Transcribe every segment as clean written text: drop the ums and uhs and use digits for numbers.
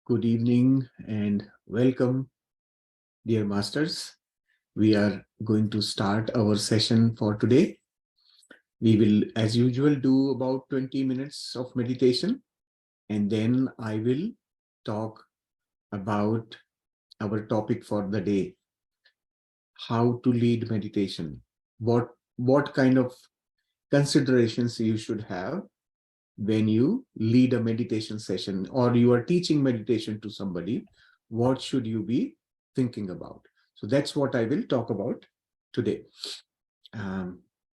Good evening and welcome, dear masters. We are going to start our session for today. We will, as usual, do about 20 minutes of meditation, and then I will talk about our topic for the day, how to lead meditation, what kind of considerations you should have when you lead a meditation session or you are teaching meditation to somebody. What should you be thinking about? So that's what I will talk about today.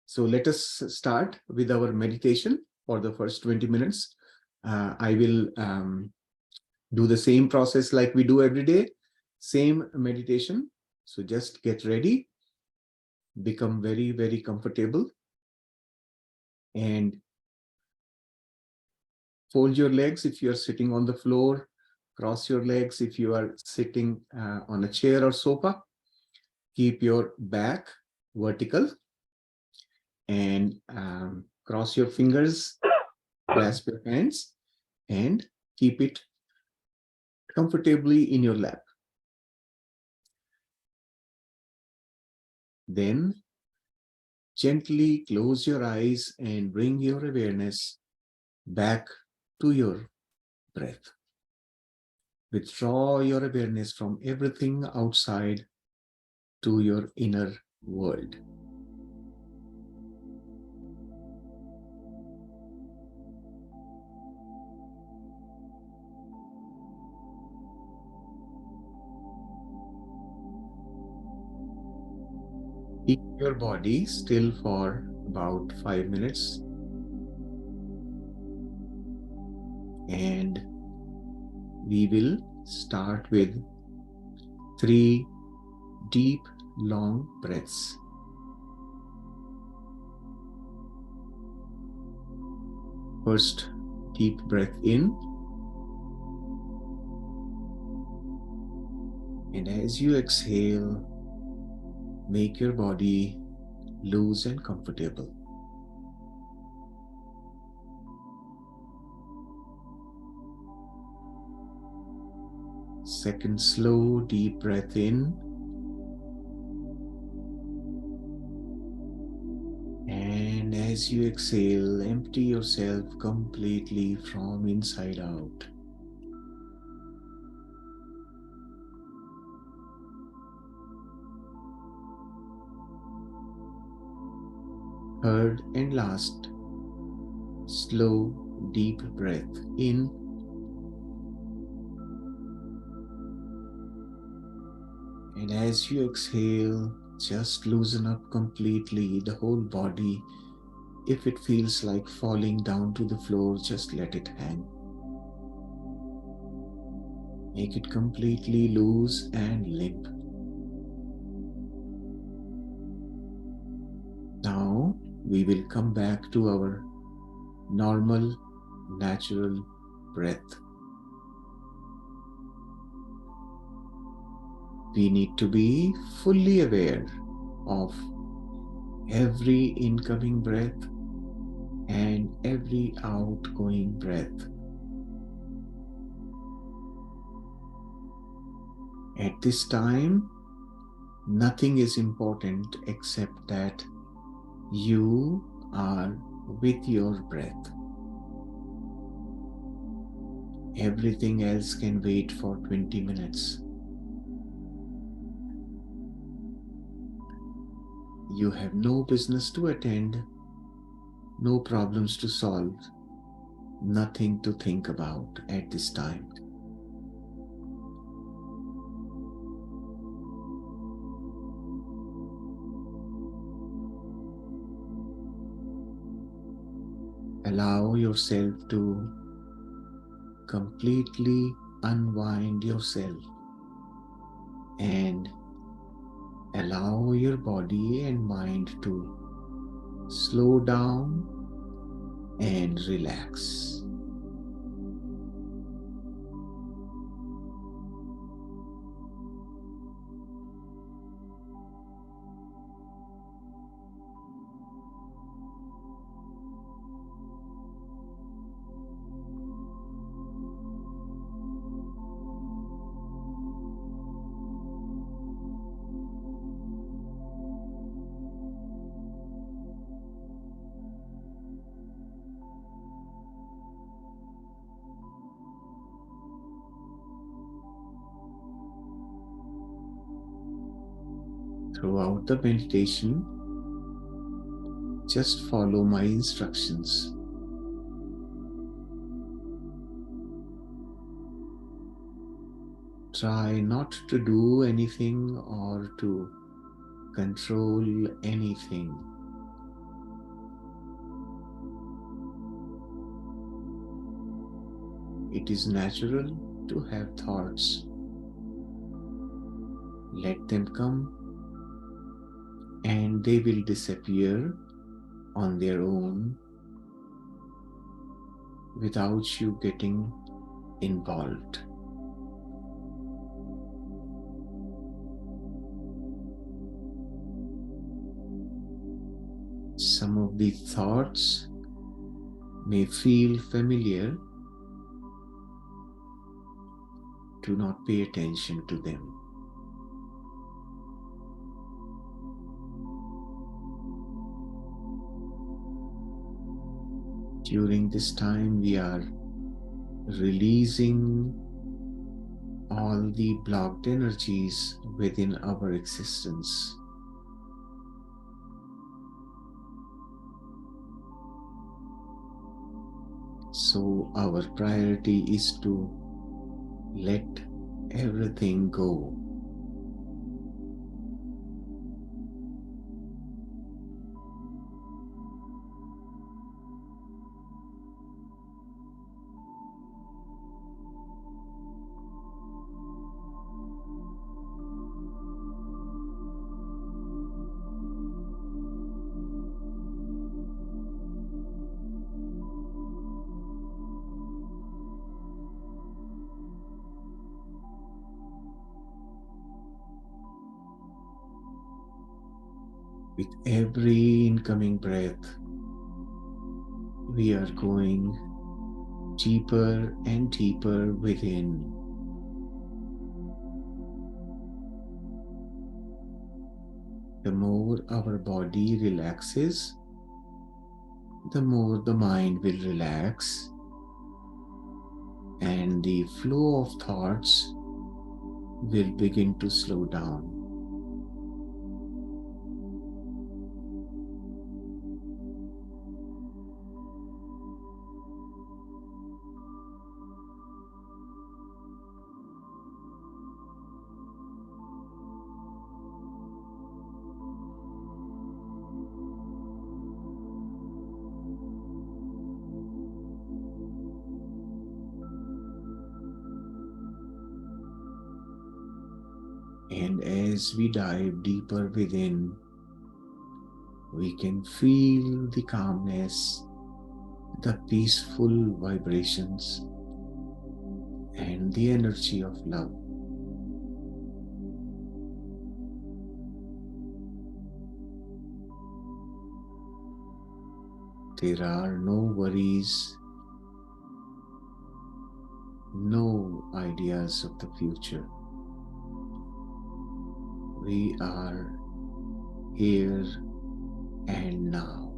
So let us start with our meditation for the first 20 minutes. I will do the same process like we do every day, same meditation. So just get ready, become very, very comfortable, and fold your legs if you are sitting on the floor. Cross your legs if you are sitting on a chair or sofa. Keep your back vertical and cross your fingers, clasp your hands, and keep it comfortably in your lap. Then gently close your eyes and bring your awareness back to your breath. Withdraw your awareness from everything outside to your inner world. Keep your body still for about 5 minutes. And we will start with 3 deep, long breaths. First, deep breath in. And as you exhale, make your body loose and comfortable. Second, slow, deep breath in. And as you exhale, empty yourself completely from inside out. Third and last, slow, deep breath in. And as you exhale, just loosen up completely the whole body. If it feels like falling down to the floor, just let it hang. Make it completely loose and limp. Now we will come back to our normal, natural breath. We need to be fully aware of every incoming breath and every outgoing breath. At this time, nothing is important except that you are with your breath. Everything else can wait for 20 minutes. You have no business to attend, no problems to solve, nothing to think about at this time. Allow yourself to completely unwind yourself and allow your body and mind to slow down and relax. Throughout the meditation, just follow my instructions. Try not to do anything or to control anything. It is natural to have thoughts. Let them come and they will disappear on their own without you getting involved. Some of the thoughts may feel familiar. Do not pay attention to them. During this time, we are releasing all the blocked energies within our existence. So our priority is to let everything go. With every incoming breath, we are going deeper and deeper within. The more our body relaxes, the more the mind will relax, and the flow of thoughts will begin to slow down. And as we dive deeper within, we can feel the calmness, the peaceful vibrations, and the energy of love. There are no worries, no ideas of the future. We are here and now.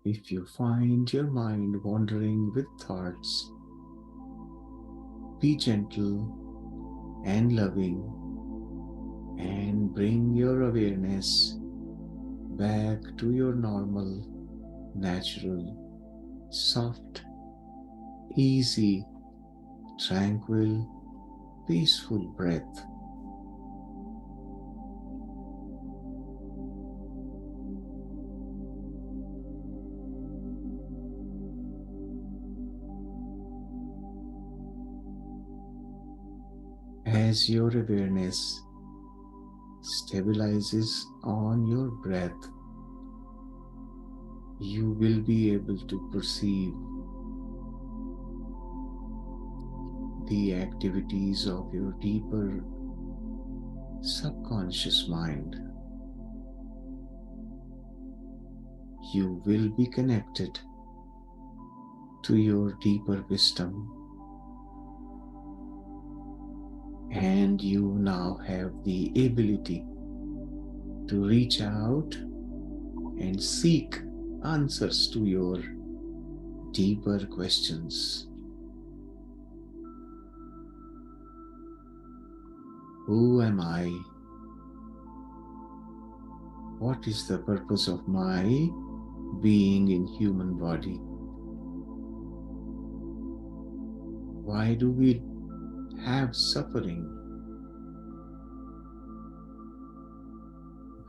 If you find your mind wandering with thoughts, be gentle and loving and bring your awareness back to your normal, natural, soft, easy, tranquil, peaceful breath. As your awareness stabilizes on your breath, you will be able to perceive the activities of your deeper subconscious mind. You will be connected to your deeper wisdom, and you now have the ability to reach out and seek answers to your deeper questions. Who am I? What is the purpose of my being in human body? Why do we have suffering?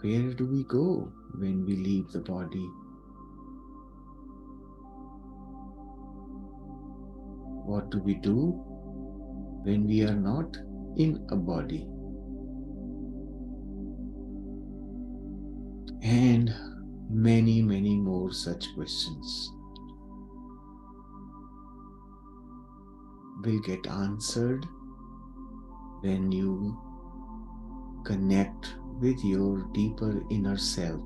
Where do we go when we leave the body? What do we do when we are not in a body? And many, many more such questions will get answered when you connect with your deeper inner self.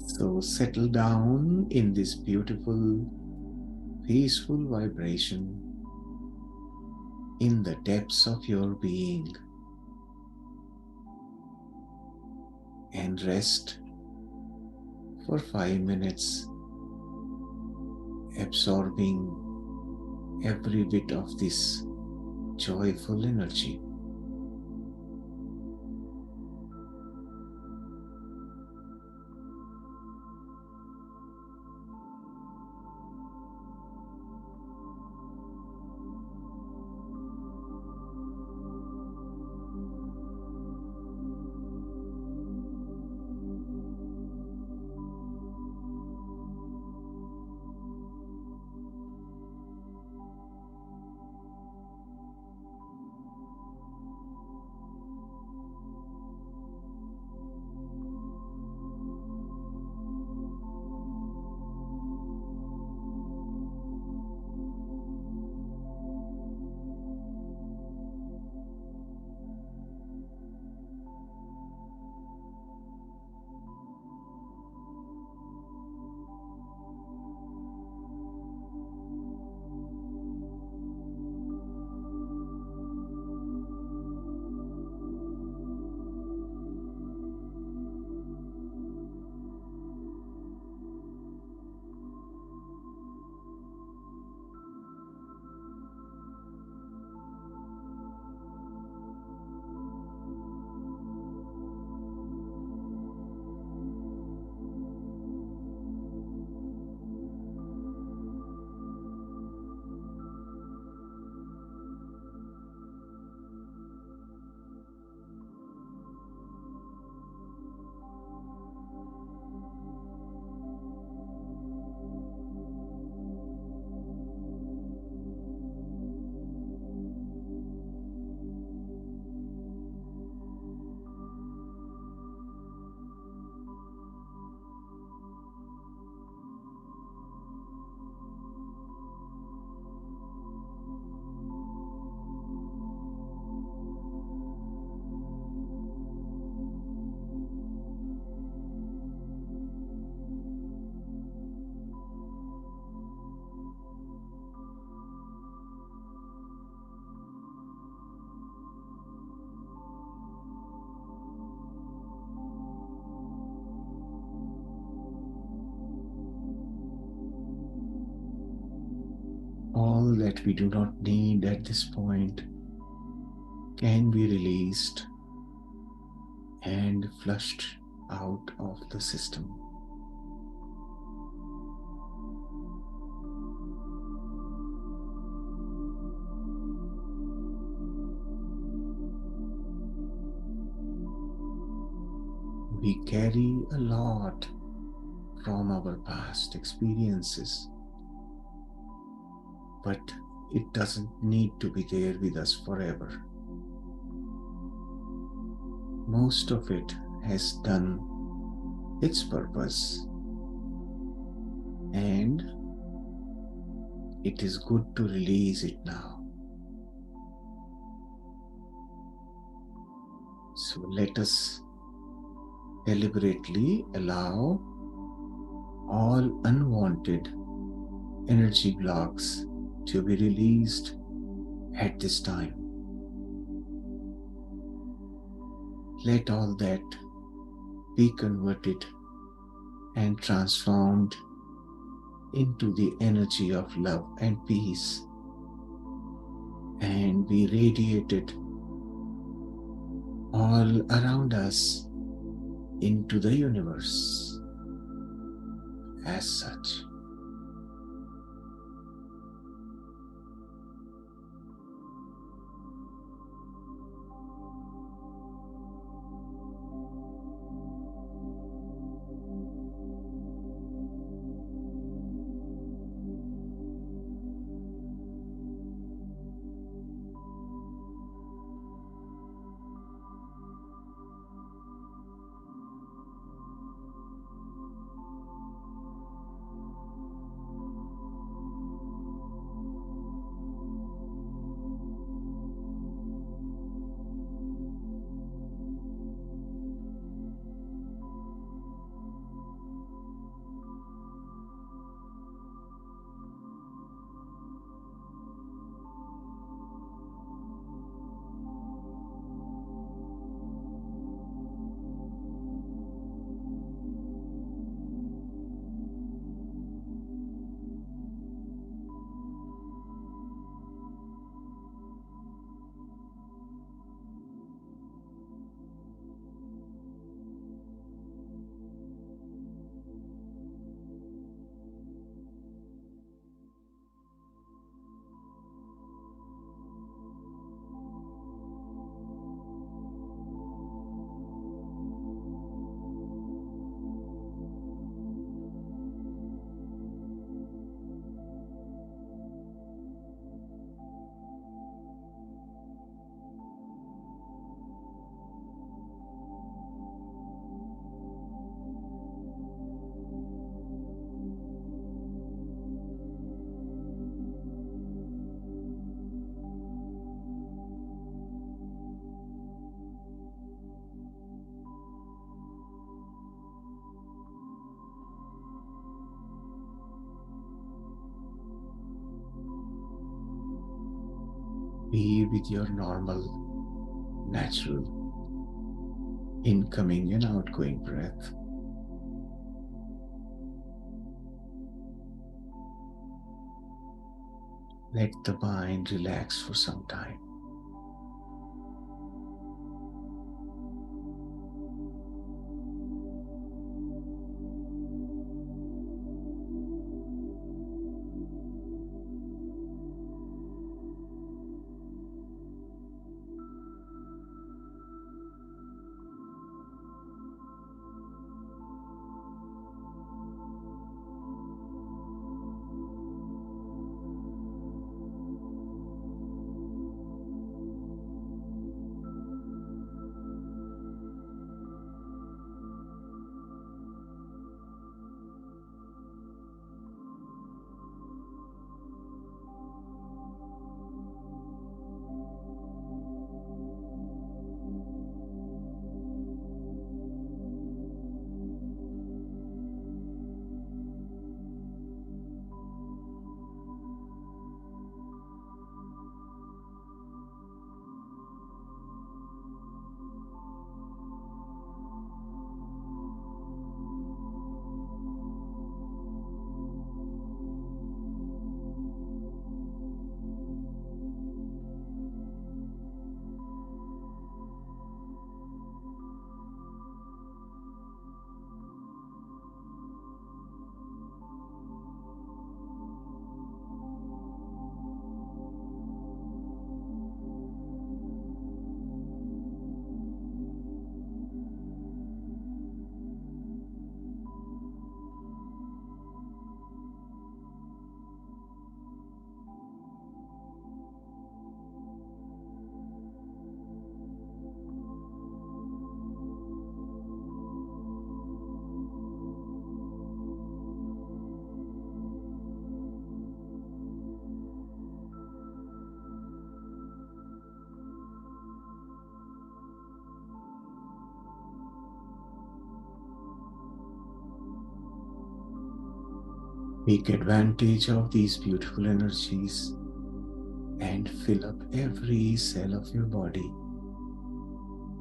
So settle down in this beautiful, peaceful vibration in the depths of your being and rest for 5 minutes, absorbing every bit of this joyful energy. All that we do not need at this point can be released and flushed out of the system. We carry a lot from our past experiences, but it doesn't need to be there with us forever. Most of it has done its purpose, and it is good to release it now. So let us deliberately allow all unwanted energy blocks to be released at this time. Let all that be converted and transformed into the energy of love and peace, and be radiated all around us into the universe as such. Be with your normal, natural incoming and outgoing breath. Let the mind relax for some time. Take advantage of these beautiful energies and fill up every cell of your body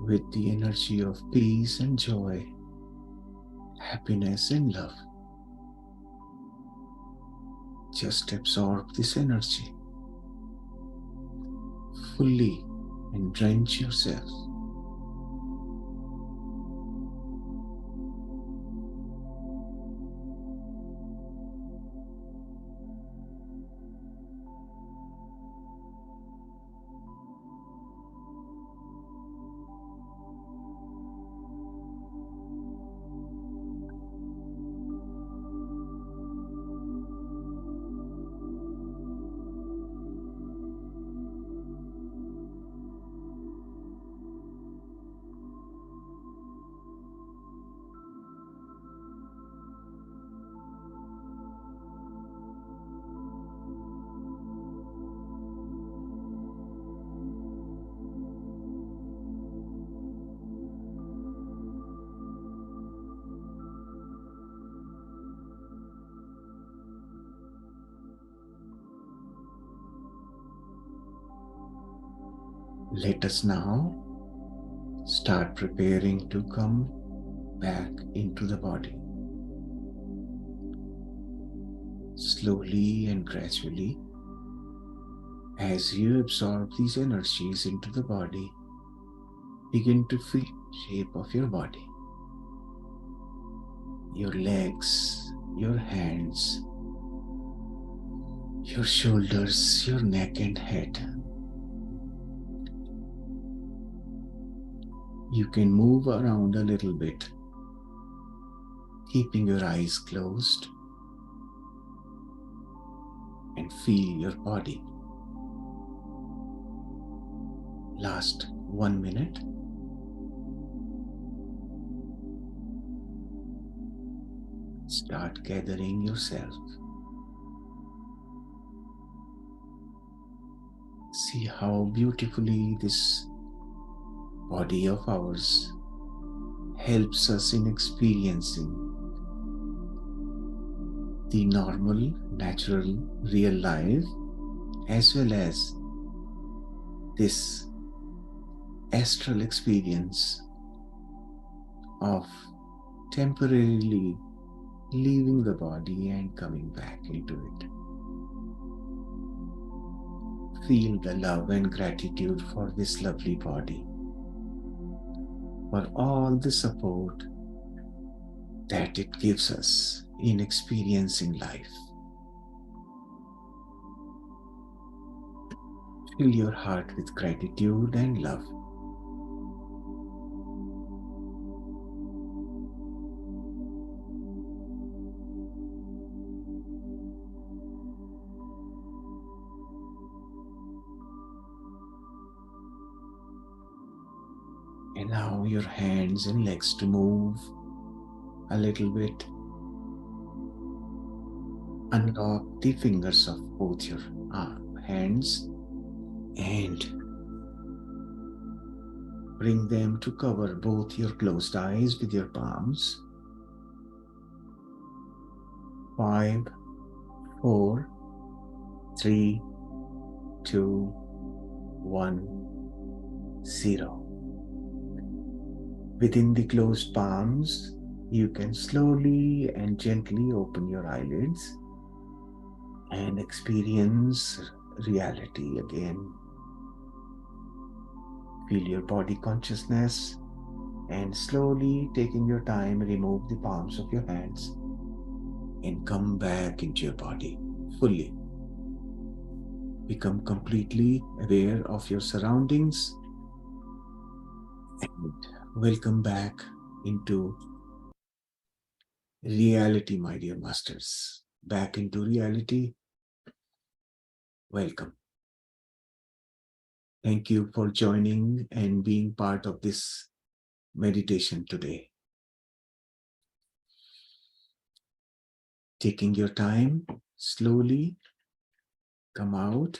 with the energy of peace and joy, happiness and love. Just absorb this energy fully and drench yourself. Let us now start preparing to come back into the body. Slowly and gradually, as you absorb these energies into the body, begin to feel the shape of your body. Your legs, your hands, your shoulders, your neck and head. You can move around a little bit, keeping your eyes closed, and feel your body. Last 1 minute. Start gathering yourself. See how beautifully this body of ours helps us in experiencing the normal, natural, real life, as well as this astral experience of temporarily leaving the body and coming back into it. Feel the love and gratitude for this lovely body, for all the support that it gives us in experiencing life. Fill your heart with gratitude and love. Allow your hands and legs to move a little bit. Unlock the fingers of both your hands and bring them to cover both your closed eyes with your palms. 5, 4, 3, 2, 1, 0. Within the closed palms, you can slowly and gently open your eyelids and experience reality again. Feel your body consciousness and slowly, taking your time, remove the palms of your hands and come back into your body fully. Become completely aware of your surroundings and welcome back into reality, my dear masters. Back into reality. Welcome. Thank you for joining and being part of this meditation today. Taking your time, slowly come out.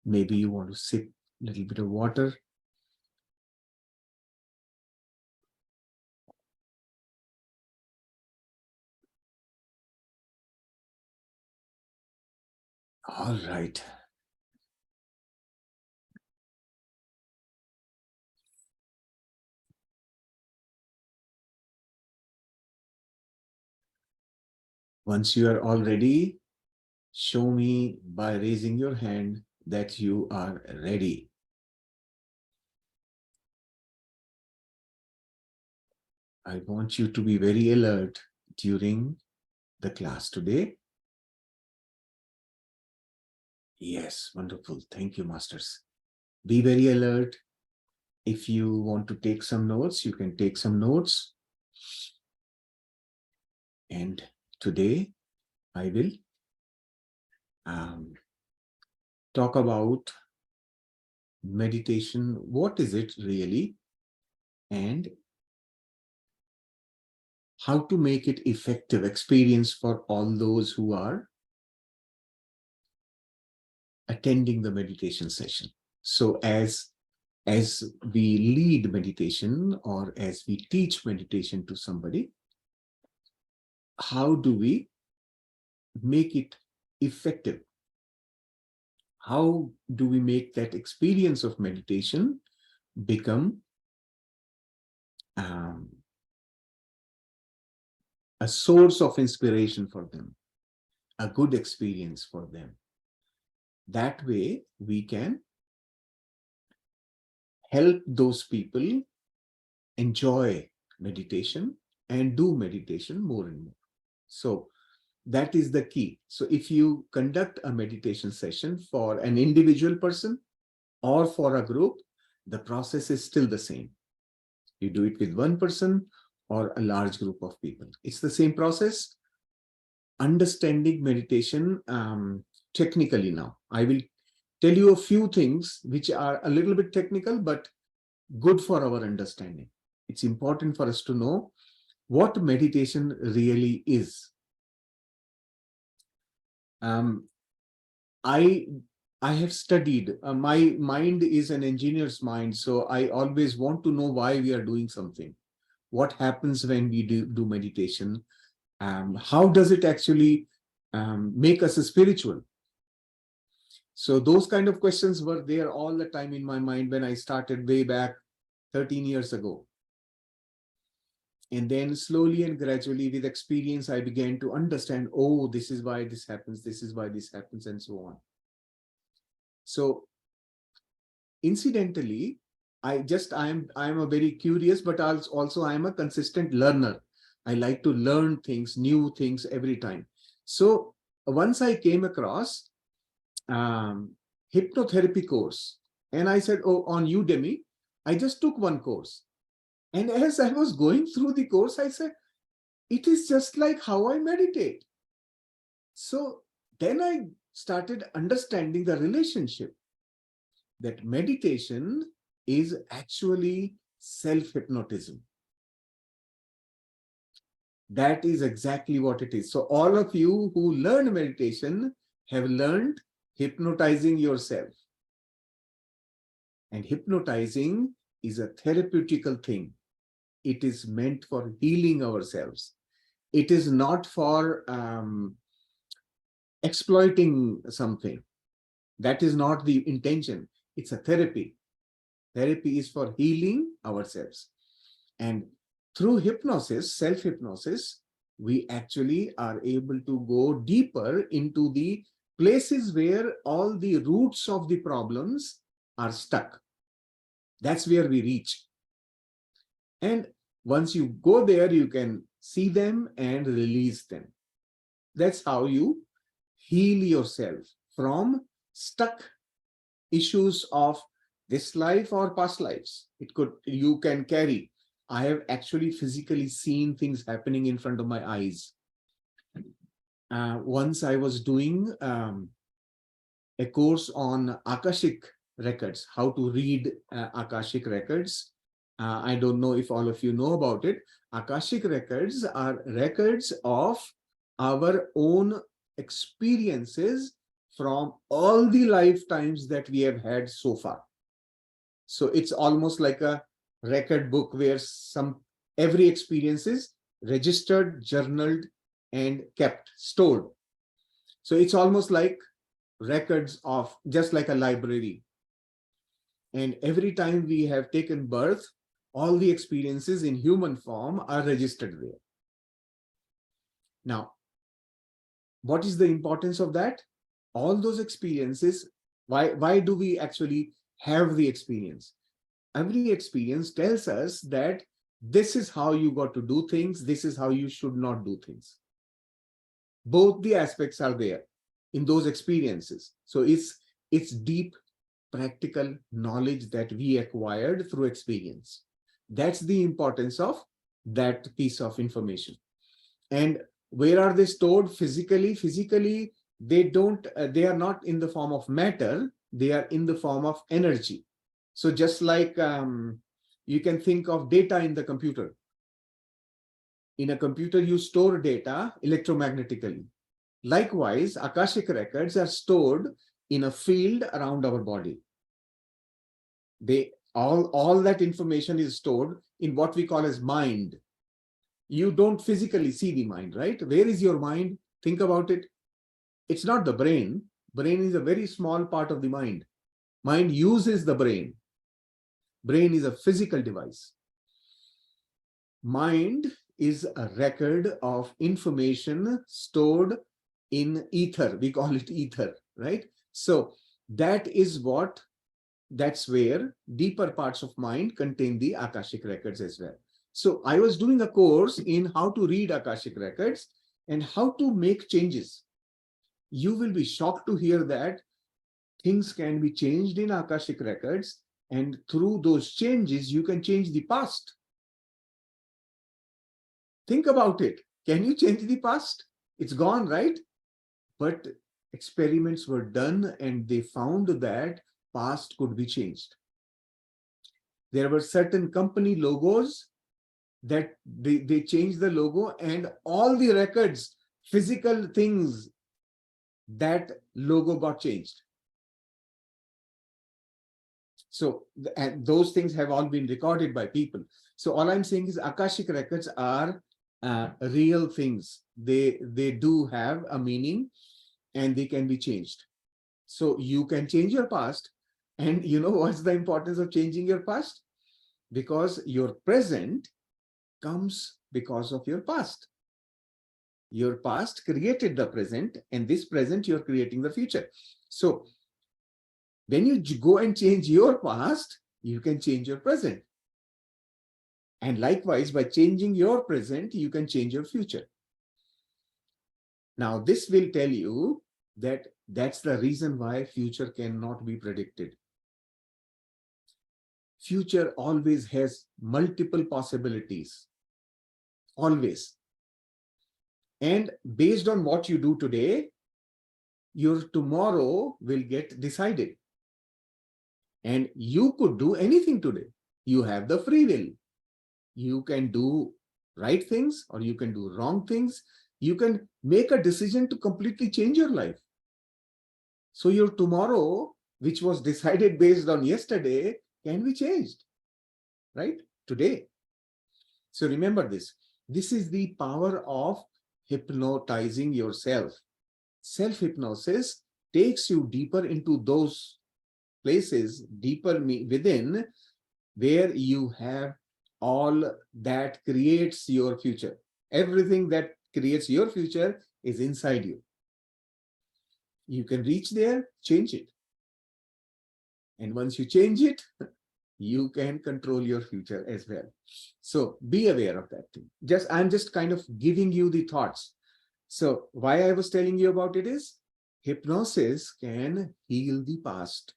Maybe you want to sip a little bit of water. All right. Once you are all ready, show me by raising your hand that you are ready. I want you to be very alert during the class today. Yes, wonderful. Thank you, masters. Be very alert. If you want to take some notes, you can take some notes. And today I will talk about meditation. What is it really? And how to make it effective experience for all those who are attending the meditation session. So as we lead meditation or as we teach meditation to somebody, how do we make it effective? How do we make that experience of meditation become a source of inspiration for them, a good experience for them? That way we can help those people enjoy meditation and do meditation more and more. So that is the key. So if you conduct a meditation session for an individual person or for a group, the process is still the same. You do it with one person or a large group of people. It's the same process. Understanding meditation technically now. I will tell you a few things which are a little bit technical, but good for our understanding. It's important for us to know what meditation really is. I have studied, my mind is an engineer's mind, so I always want to know why we are doing something. What happens when we do meditation? How does it actually make us spiritual? So those kind of questions were there all the time in my mind when I started way back 13 years ago. And then slowly and gradually with experience, I began to understand, oh, this is why this happens, this is why this happens, and so on. So incidentally, I am a very curious, but also I am a consistent learner. I like to learn things, new things every time. So once I came across hypnotherapy course, and I said, oh, on Udemy, I just took one course. And as I was going through the course, I said, it is just like how I meditate. So then I started understanding the relationship that meditation is actually self-hypnotism. That is exactly what it is. So all of you who learn meditation have learned hypnotizing yourself. And hypnotizing is a therapeutical thing. It is meant for healing ourselves. It is not for exploiting something. That is not the intention. It's a therapy. Therapy is for healing ourselves. And through hypnosis, self-hypnosis, we actually are able to go deeper into the places where all the roots of the problems are stuck. That's where we reach. And once you go there, you can see them and release them. That's how you heal yourself from stuck issues of this life or past lives. You can carry. I have actually physically seen things happening in front of my eyes. Once I was doing a course on Akashic records, how to read Akashic records. I don't know if all of you know about it. Akashic records are records of our own experiences from all the lifetimes that we have had so far. So it's almost like a record book where every experience is registered, journaled, and kept, stored. So it's almost like records of, just like a library. And every time we have taken birth, all the experiences in human form are registered there. Now, what is the importance of that? All those experiences, why do we actually have the experience? Every experience tells us that this is how you got to do things, this is how you should not do things. Both the aspects are there in those experiences. So it's deep practical knowledge that we acquired through experience. That's the importance of that piece of information. And where are they stored physically? Physically, they are not in the form of matter, they are in the form of energy. So just like you can think of data in the computer. In a computer, you store data electromagnetically. Likewise, Akashic records are stored in a field around our body. All that information is stored in what we call as mind. You don't physically see the mind, right? Where is your mind? Think about it. It's not the brain. Brain is a very small part of the mind. Mind uses the brain. Brain is a physical device. Mind is a record of information stored in ether. We call it ether, right? So that's where deeper parts of mind contain the Akashic records as well. So I was doing a course in how to read Akashic records and how to make changes. You will be shocked to hear that things can be changed in Akashic records, and through those changes, you can change the past. Think about it. Can you change the past? It's gone, right? But experiments were done and they found that past could be changed. There were certain company logos that they changed the logo, and all the records, physical things, that logo got changed. So, and those things have all been recorded by people. So all I'm saying is Akashic records are real things. They do have a meaning and they can be changed. So you can change your past. And you know what's the importance of changing your past? Because your present comes because of your past. Your past created the present, and this present you're creating the future. So when you go and change your past, you can change your present. And likewise, by changing your present, you can change your future. Now, this will tell you that that's the reason why future cannot be predicted. Future always has multiple possibilities. Always. And based on what you do today, your tomorrow will get decided. And you could do anything today. You have the free will. You can do right things or you can do wrong things. You can make a decision to completely change your life. So your tomorrow, which was decided based on yesterday, can be changed, right? Today. So remember this. This is the power of hypnotizing yourself. Self-hypnosis takes you deeper into those places, deeper within, where you have all that creates your future. Everything that creates your future is inside you. You can reach there, change it. And once you change it, you can control your future as well. So be aware of that thing. I'm just kind of giving you the thoughts. So why I was telling you about it is hypnosis can heal the past.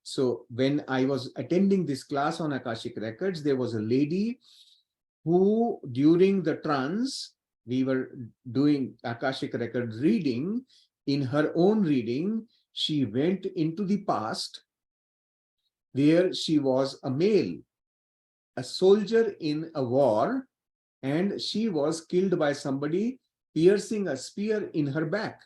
So when I was attending this class on Akashic records, there was a lady who during the trance, we were doing Akashic record reading. In her own reading, she went into the past where she was a male, a soldier in a war, and she was killed by somebody piercing a spear in her back.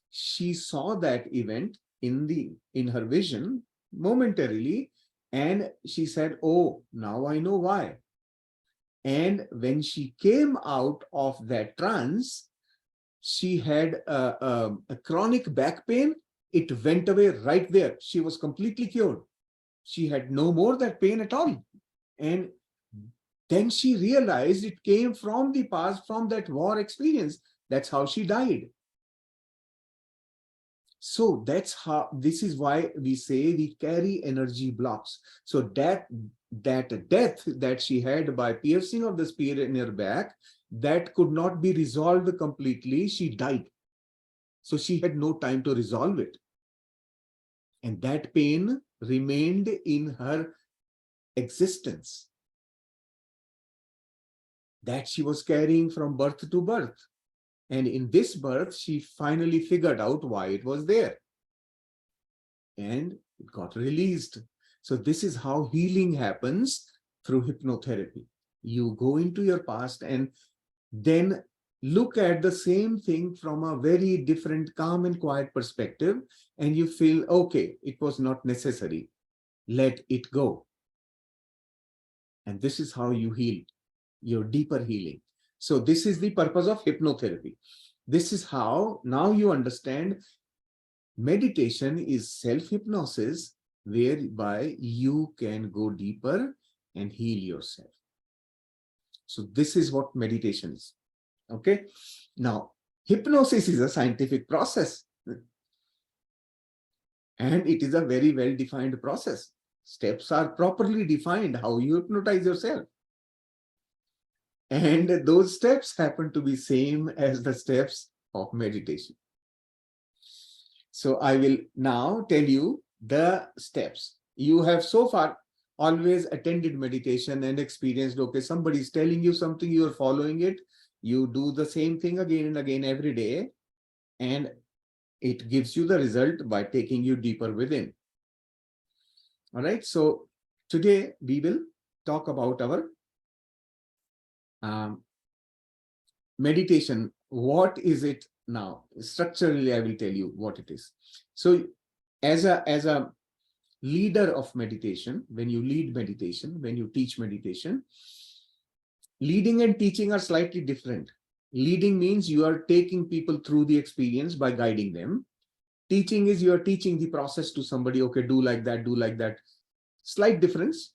She saw that event in her vision momentarily, and she said, oh, now I know why. And when she came out of that trance, she had a chronic back pain. It went away right there. She was completely cured. She had no more that pain at all. And then she realized it came from the past, from that war experience. That's how she died. So that's how, this is why we say we carry energy blocks. So that death that she had by piercing of the spear in her back, that could not be resolved completely. She died. So she had no time to resolve it. And that pain remained in her existence that she was carrying from birth to birth. And in this birth, she finally figured out why it was there. And it got released. So this is how healing happens through hypnotherapy. You go into your past and then look at the same thing from a very different, calm and quiet perspective, and you feel, okay, it was not necessary. Let it go. And this is how you heal, your deeper healing. So this is the purpose of hypnotherapy. This is how now you understand meditation is self-hypnosis, whereby you can go deeper and heal yourself. So this is what meditation is. Okay. Now, hypnosis is a scientific process. And it is a very well-defined process. Steps are properly defined how you hypnotize yourself. And those steps happen to be same as the steps of meditation. So I will now tell you the steps. You have so far always attended meditation and experienced, okay, somebody is telling you something, you are following it. You do the same thing again and again every day, and it gives you the result by taking you deeper within. All right. So today we will talk about our meditation. What is it now? Structurally, I will tell you what it is. So as a leader of meditation, when you lead meditation, when you teach meditation, leading and teaching are slightly different. Leading means you are taking people through the experience by guiding them. Teaching is you are teaching the process to somebody, okay, do like that, do like that. Slight difference.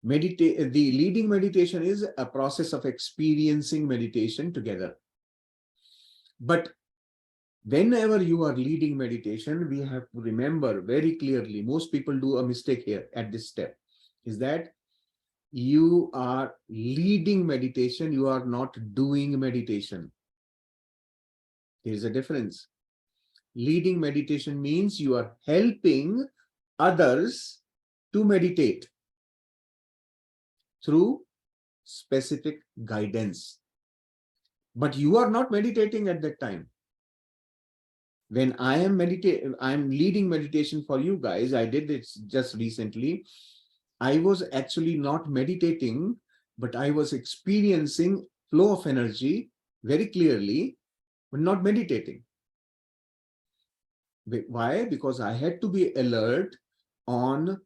The leading meditation is a process of experiencing meditation together. But whenever you are leading meditation, we have to remember very clearly, most people do a mistake here at this step, is that you are leading meditation, you are not doing meditation. There is a difference. Leading meditation means you are helping others to meditate through specific guidance. But you are not meditating at that time. When I am leading meditation for you guys, I did it just recently. I was actually not meditating, but I was experiencing flow of energy very clearly, but not meditating. Why? Because I had to be alert on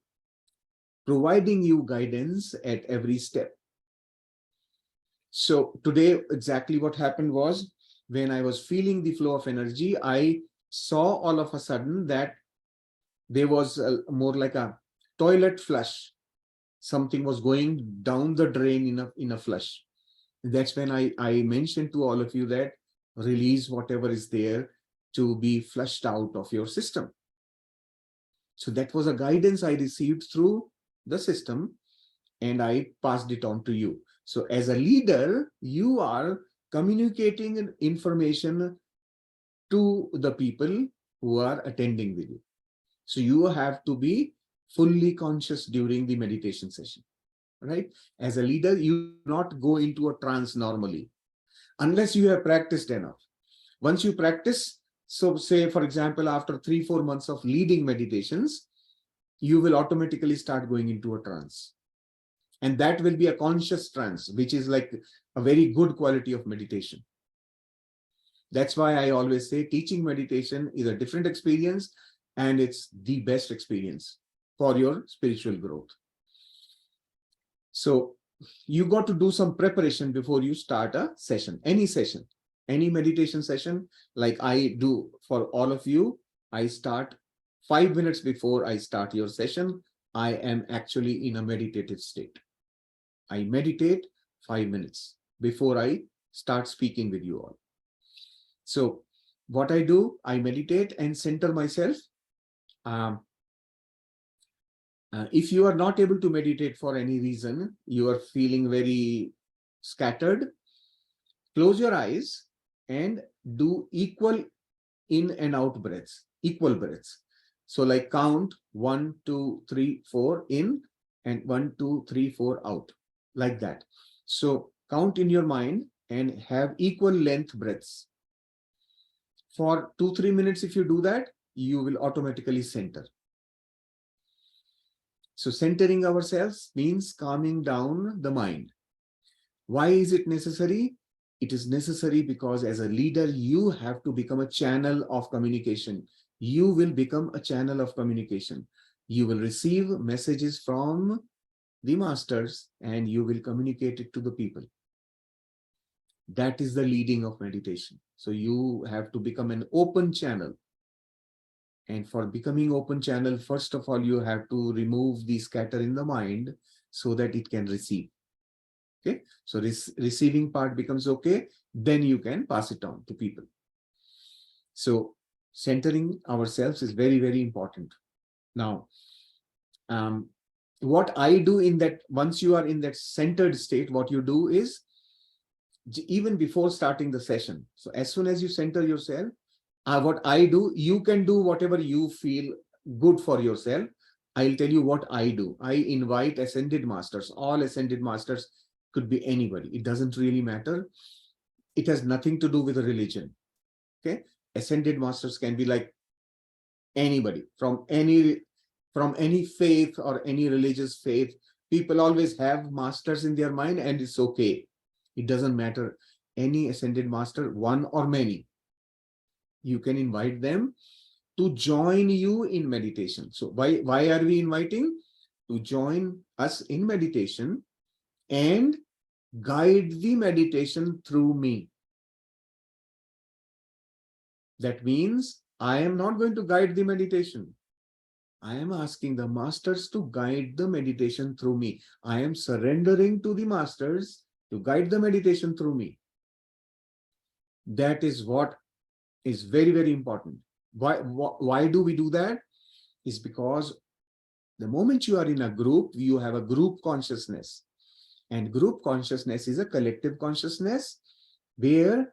providing you guidance at every step. So today, exactly what happened was, when I was feeling the flow of energy, I saw all of a sudden that there was more like a toilet flush. Something was going down the drain in a flush. That's when I mentioned to all of you that release whatever is there to be flushed out of your system. So that was a guidance I received through the system, and I passed it on to you. So as a leader, you are communicating information to the people who are attending with you. So you have to be fully conscious during the meditation session, right? As a leader, you do not go into a trance normally, unless you have practiced enough. Once you practice, so say, for example, after 3-4 months of leading meditations, you will automatically start going into a trance. And that will be a conscious trance, which is like a very good quality of meditation. That's why I always say teaching meditation is a different experience, and it's the best experience for your spiritual growth. So you got to do some preparation before you start a session, any session. any meditation session, like I do for all of you, I start 5 minutes before I start your session. I am actually in a meditative state. I meditate 5 minutes before I start speaking with you all. So what I do, I meditate and center myself. If you are not able to meditate for any reason, you are feeling very scattered, close your eyes and do equal in and out breaths, equal breaths. So like count 1, 2, 3, 4 in and 1, 2, 3, 4 out, like that. So count in your mind and have equal length breaths. For 2-3 minutes, if you do that, you will automatically center. So centering ourselves means calming down the mind. Why is it necessary? It is necessary because as a leader, you have to become a channel of communication. You will become a channel of communication. You will receive messages from the masters and you will communicate it to the people. That is the leading of meditation. So you have to become an open channel. And for becoming open channel, first of all, you have to remove the scatter in the mind so that it can receive. Okay, so this receiving part becomes okay, then you can pass it on to people. So centering ourselves is very, very important. Now, what I do in that, once you are in that centered state, what you do is, even before starting the session, so as soon as you center yourself, what I do, you can do whatever you feel good for yourself. I'll tell you what I do. I invite ascended masters. All ascended masters, could be anybody. It doesn't really matter. It has nothing to do with a religion. Okay, ascended masters can be like anybody from any faith or any religious faith. People always have masters in their mind, and it's okay. It doesn't matter. Any ascended master, one or many, you can invite them to join you in meditation. So why are we inviting? To join us in meditation and guide the meditation through me. That means I am not going to guide the meditation. I am asking the masters to guide the meditation through me. I am surrendering to the masters to guide the meditation through me. That is what is very, very important. Why do we do that? Is because the moment you are in a group, you have a group consciousness. And group consciousness is a collective consciousness where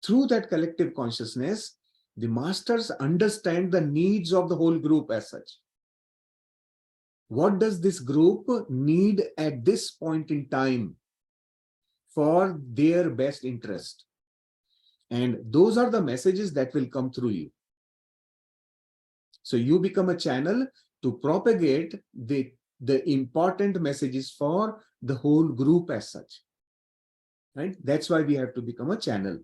through that collective consciousness, the masters understand the needs of the whole group as such. What does this group need at this point in time for their best interest? And those are the messages that will come through you. So you become a channel to propagate the important messages for the whole group as such. Right? That's why we have to become a channel.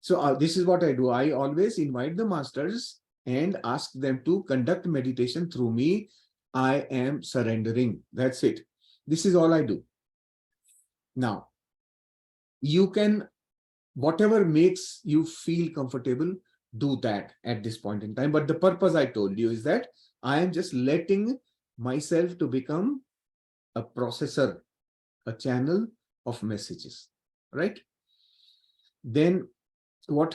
So this is what I do. I always invite the masters and ask them to conduct meditation through me. I am surrendering. That's it. This is all I do. Now, you can, whatever makes you feel comfortable, do that at this point in time. But the purpose I told you is that I am just letting myself to become a processor, a channel of messages, right? Then what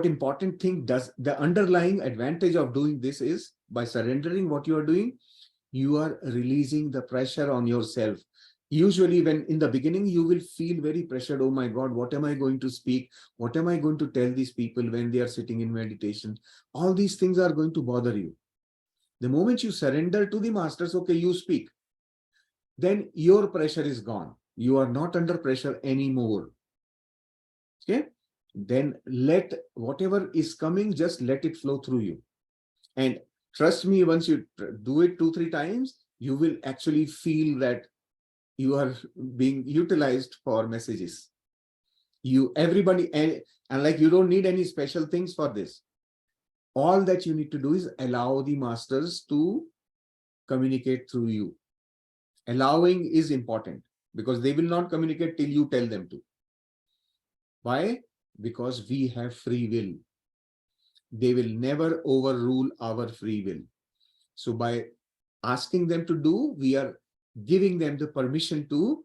important thing does, the underlying advantage of doing this is, by surrendering what you are doing, you are releasing the pressure on yourself. Usually when in the beginning, you will feel very pressured. Oh my God, what am I going to speak? What am I going to tell these people when they are sitting in meditation? All these things are going to bother you. The moment you surrender to the masters, okay, you speak, then your pressure is gone. You are not under pressure anymore. Okay, then let whatever is coming, just let it flow through you. And trust me, once you do it 2-3 times, you will actually feel that you are being utilized for messages. Everybody, and like, you don't need any special things for this. All that you need to do is allow the masters to communicate through you. Allowing is important because they will not communicate till you tell them to. Why? Because we have free will. They will never overrule our free will. So by asking them to do, we are giving them the permission to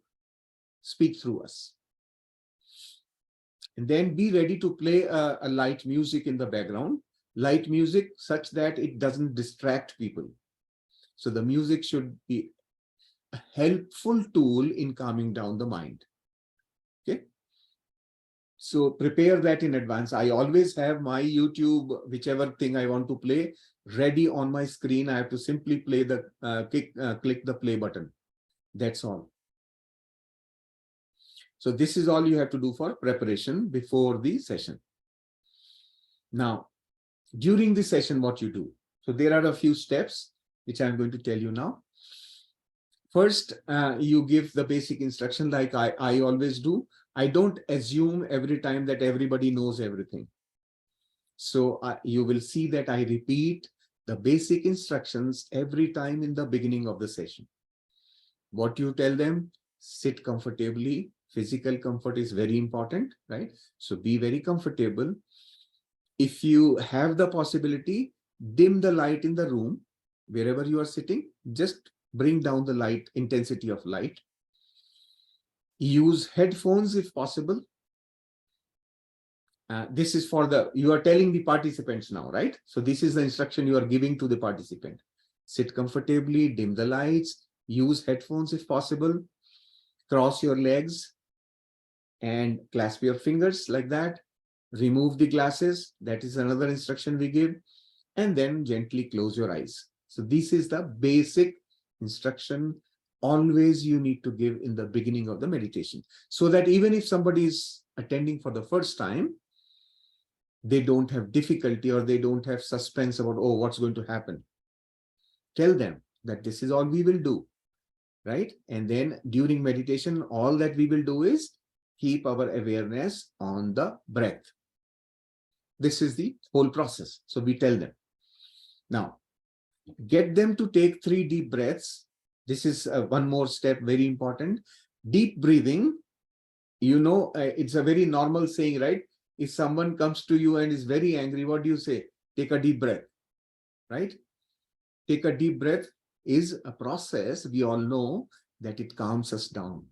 speak through us. And then be ready to play a light music in the background, light music such that it doesn't distract people. So the music should be a helpful tool in calming down the mind. Okay. So prepare that in advance. I always have my YouTube, whichever thing I want to play, ready on my screen. I have to simply play the click the play button. That's all. So this is all you have to do for preparation before the session. Now, during the session, what you do. So there are a few steps which I'm going to tell you now. First, you give the basic instruction like I always do. I don't assume every time that everybody knows everything. So you will see that I repeat the basic instructions every time in the beginning of the session. What you tell them, sit comfortably. Physical comfort is very important, right? So be very comfortable. If you have the possibility, dim the light in the room, wherever you are sitting, just bring down the light, intensity of light. Use headphones if possible. This is for you are telling the participants now, right? So this is the instruction you are giving to the participant. Sit comfortably, dim the lights, use headphones if possible, cross your legs and clasp your fingers like that. Remove the glasses. That is another instruction we give. And then gently close your eyes. So this is the basic instruction always you need to give in the beginning of the meditation, so that even if somebody is attending for the first time, they don't have difficulty or they don't have suspense about, oh, what's going to happen. Tell them that this is all we will do, right? And then during meditation, all that we will do is keep our awareness on the breath. This is the whole process. So we tell them. Now, get them to take 3 deep breaths. This is one more step, very important. Deep breathing, it's a very normal saying, right? If someone comes to you and is very angry, what do you say? Take a deep breath, right? Take a deep breath is a process. We all know that it calms us down.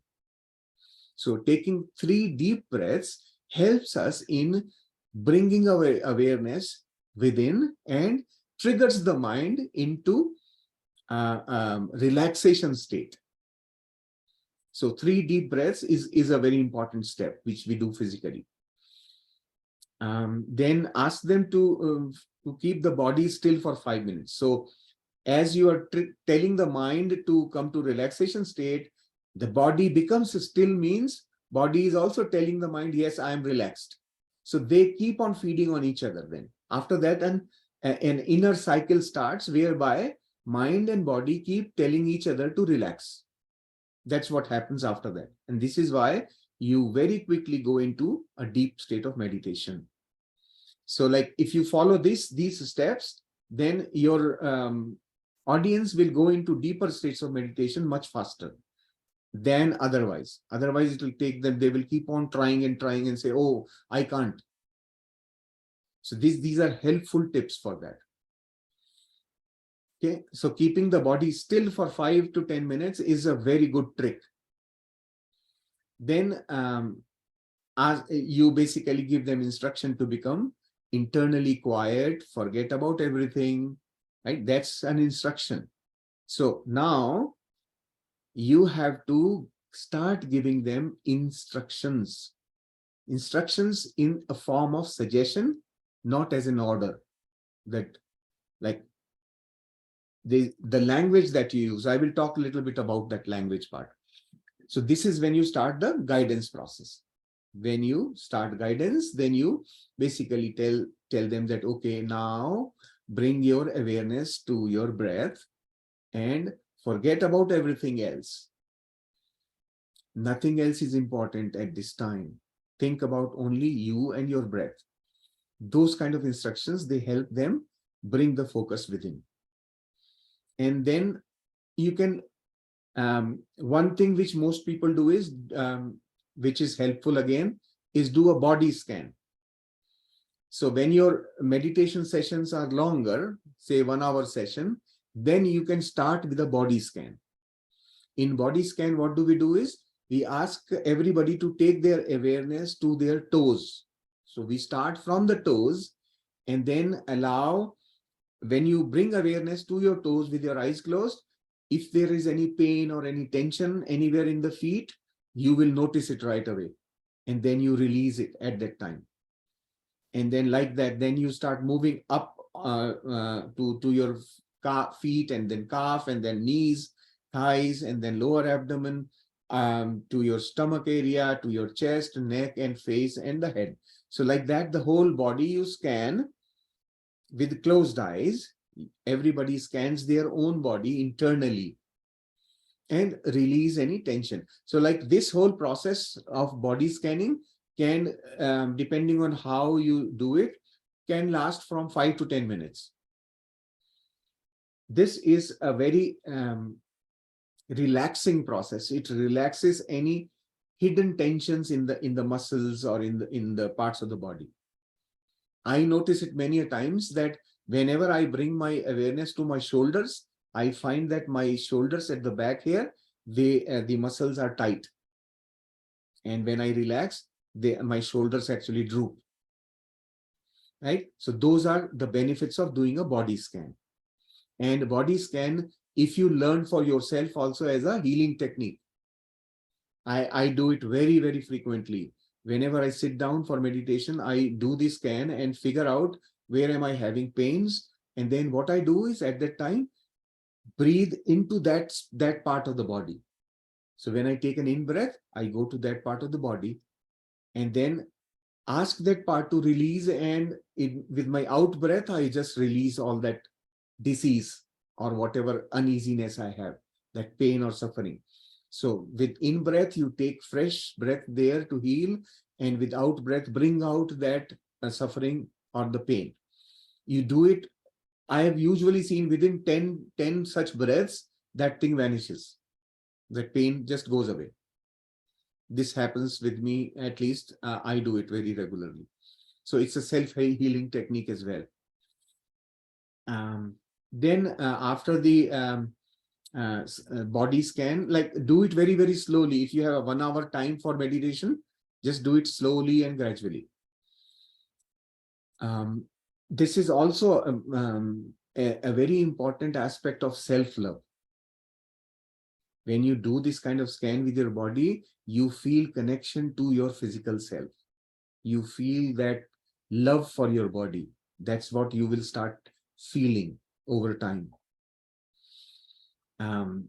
So taking 3 deep breaths helps us in bringing our awareness within and triggers the mind into relaxation state. So 3 deep breaths is a very important step, which we do physically. Then ask them to keep the body still for 5 minutes. So as you are telling the mind to come to relaxation state, the body becomes still, means body is also telling the mind, yes, I am relaxed. So they keep on feeding on each other then. After that, an inner cycle starts whereby mind and body keep telling each other to relax. That's what happens after that. And this is why you very quickly go into a deep state of meditation. So like if you follow these steps, then your audience will go into deeper states of meditation much faster than otherwise. Otherwise, it will take them, they will keep on trying and say, oh, I can't. So these are helpful tips for that. Okay, so keeping the body still for 5 to 10 minutes is a very good trick. Then as you basically give them instruction to become internally quiet, forget about everything, right? That's an instruction. So now you have to start giving them instructions in a form of suggestion, not as an order. That like the language that you use, I will talk a little bit about that language part. So this is when you start the guidance process. When you start guidance, then you basically tell them that, okay, now bring your awareness to your breath and forget about everything else. Nothing else is important at this time. Think about only you and your breath. Those kind of instructions, they help them bring the focus within. And then you can, one thing which most people do is, which is helpful again, is do a body scan. So when your meditation sessions are longer, say 1 hour session, then you can start with a body scan. In body scan, what do? Is we ask everybody to take their awareness to their toes. So we start from the toes and then allow, when you bring awareness to your toes with your eyes closed, if there is any pain or any tension anywhere in the feet, you will notice it right away. And then you release it at that time. And then like that, then you start moving up to your feet, and then calf, and then knees, thighs, and then lower abdomen, to your stomach area, to your chest, neck, and face, and the head. So like that, the whole body you scan with closed eyes. Everybody scans their own body internally and release any tension. So like this whole process of body scanning can, depending on how you do it, can last from 5 to 10 minutes. This is a very relaxing process. It relaxes any hidden tensions in the muscles or in the parts of the body. I notice it many a times that whenever I bring my awareness to my shoulders, I find that my shoulders at the back here, the muscles are tight. And when I relax, my shoulders actually droop. Right? So those are the benefits of doing a body scan. And body scan, if you learn for yourself also as a healing technique. I do it very, very frequently. Whenever I sit down for meditation, I do this scan and figure out where am I having pains. And then what I do is at that time, breathe into that part of the body. So when I take an in-breath, I go to that part of the body and then ask that part to release. And with my out breath, I just release all that disease or whatever uneasiness I have, that pain or suffering. So with in-breath, you take fresh breath there to heal. And with out-breath, bring out that suffering or the pain. You do it. I have usually seen within 10 such breaths, that thing vanishes. That pain just goes away. This happens with me, at least I do it very regularly. So it's a self-healing technique as well. Then after the body scan, like do it very, very slowly. If you have a 1 hour time for meditation, just do it slowly and gradually. This is also a very important aspect of self-love. When you do this kind of scan with your body, you feel connection to your physical self. You feel that love for your body. That's what you will start feeling over time. And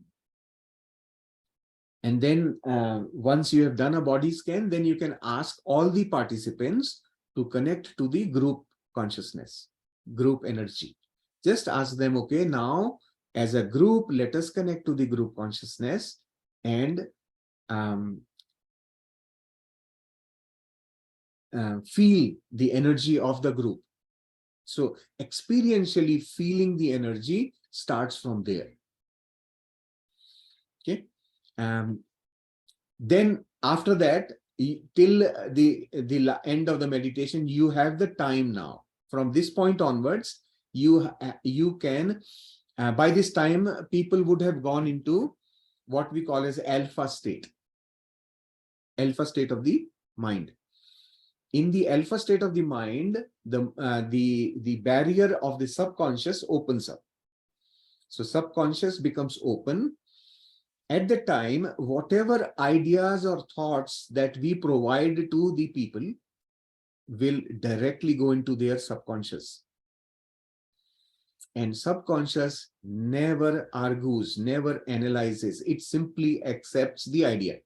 then once you have done a body scan, then you can ask all the participants to connect to the group consciousness, group energy. Just ask them, okay, now as a group, let us connect to the group consciousness and feel the energy of the group. So experientially feeling the energy starts from there. Okay. Then after that, till the end of the meditation, you have the time now. From this point onwards, you can, by this time, people would have gone into what we call as alpha state of the mind. In the alpha state of the mind, the barrier of the subconscious opens up. So subconscious becomes open. At the time, whatever ideas or thoughts that we provide to the people will directly go into their subconscious. And subconscious never argues, never analyzes. It simply accepts the idea.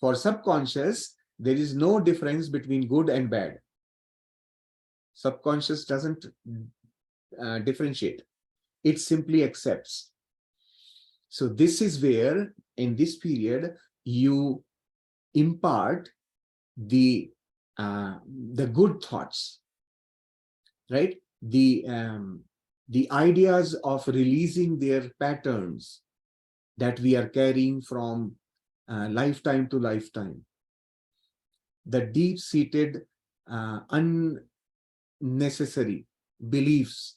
For subconscious, there is no difference between good and bad. Subconscious doesn't differentiate. It simply accepts. So this is where, in this period, you impart the good thoughts, right? The ideas of releasing their patterns that we are carrying from lifetime to lifetime. the deep-seated, unnecessary beliefs.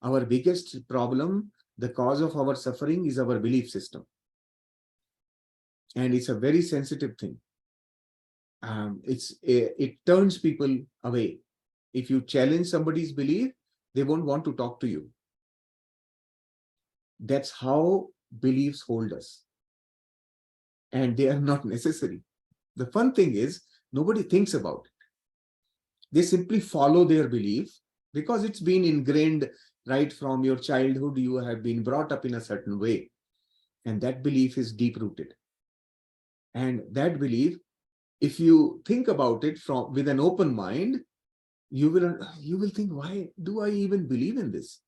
Our biggest problem, the cause of our suffering, is our belief system. And it's a very sensitive thing. It turns people away. If you challenge somebody's belief, they won't want to talk to you. That's how beliefs hold us. And they are not necessary. The fun thing is, nobody thinks about it. They simply follow their belief because it's been ingrained right from your childhood. You have been brought up in a certain way. And that belief is deep-rooted. And that belief, if you think about it with an open mind, you will think, why do I even believe in this?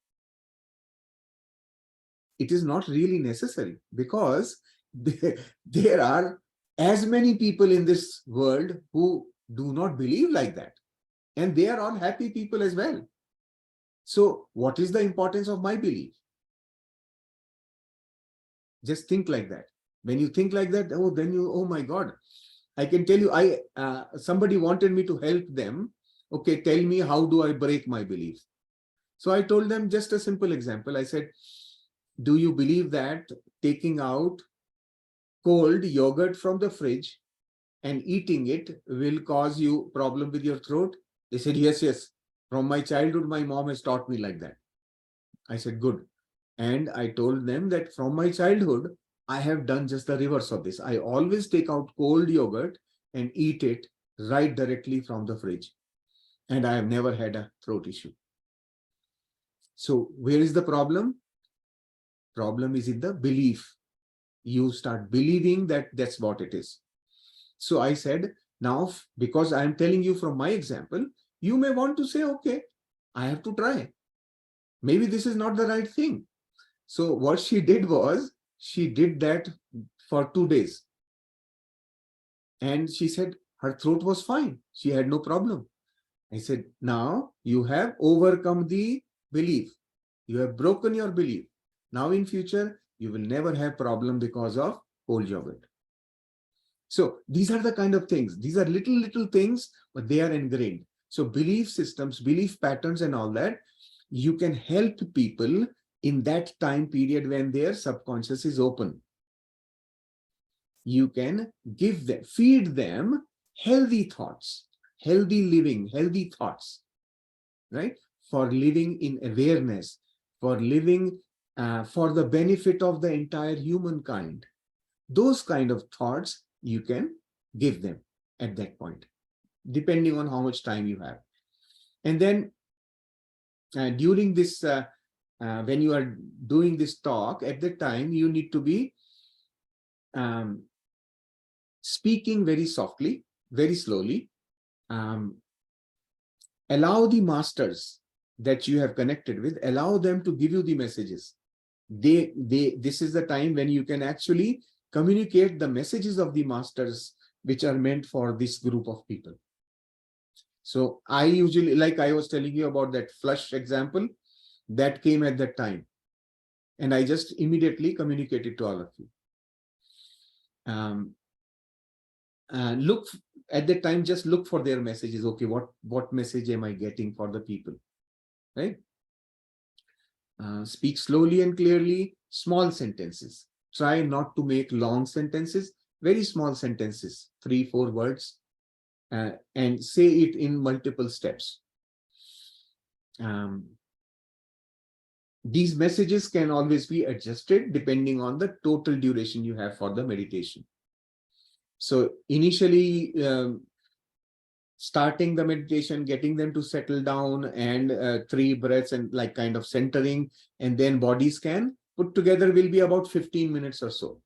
It is not really necessary, because there are as many people in this world who do not believe like that. And they are all happy people as well. So what is the importance of my belief? Just think like that. When you think like that, oh my God, I can tell you, somebody wanted me to help them. Okay, tell me, how do I break my belief? So I told them just a simple example. I said, do you believe that taking out cold yogurt from the fridge and eating it will cause you problem with your throat? They said, yes. From my childhood, my mom has taught me like that. I said, good. And I told them that from my childhood, I have done just the reverse of this. I always take out cold yogurt and eat it right directly from the fridge. And I have never had a throat issue. So where is the problem? Problem is in the belief. You start believing that that's what it is. So I said, now, because I am telling you from my example, you may want to say, okay, I have to try. Maybe this is not the right thing. So what she did was, she did that for 2 days. And she said her throat was fine. She had no problem. I said, now you have overcome the belief. You have broken your belief. Now in future, you will never have problem because of cold yogurt. So these are the kind of things. These are little things, but they are ingrained. So belief systems, belief patterns and all that, you can help people in that time period when their subconscious is open. You can give them, feed them healthy thoughts, healthy living, healthy thoughts, right? For living in awareness, for living for the benefit of the entire humankind. Those kind of thoughts you can give them at that point, depending on how much time you have. And then during this, when you are doing this talk, at the time, you need to be speaking very softly, very slowly. Allow the masters that you have connected with, allow them to give you the messages. This is the time when you can actually communicate the messages of the masters, which are meant for this group of people. So I usually, like I was telling you about that flush example, that came at that time. And I just immediately communicated to all of you. Look at the time, just look for their messages. Okay, what message am I getting for the people, right? Speak slowly and clearly, small sentences. Try not to make long sentences, very small sentences, 3-4 words, and say it in multiple steps. These messages can always be adjusted depending on the total duration you have for the meditation. So initially, starting the meditation, getting them to settle down, and 3 breaths and like kind of centering, and then body scan put together will be about 15 minutes or so.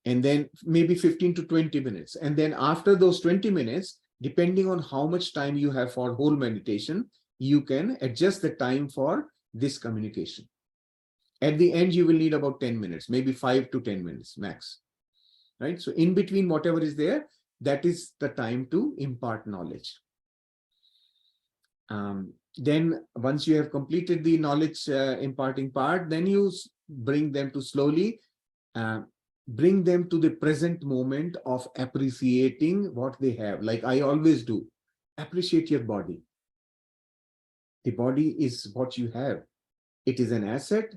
And then maybe 15 to 20 minutes. And then after those 20 minutes, depending on how much time you have for whole meditation, you can adjust the time for this communication. At the end, you will need about 10 minutes, maybe 5 to 10 minutes max. Right? So in between whatever is there, that is the time to impart knowledge. Then once you have completed the knowledge imparting part, then you bring them to slowly bring them to the present moment of appreciating what they have. Like I always do, appreciate your body. The body is what you have. It is an asset.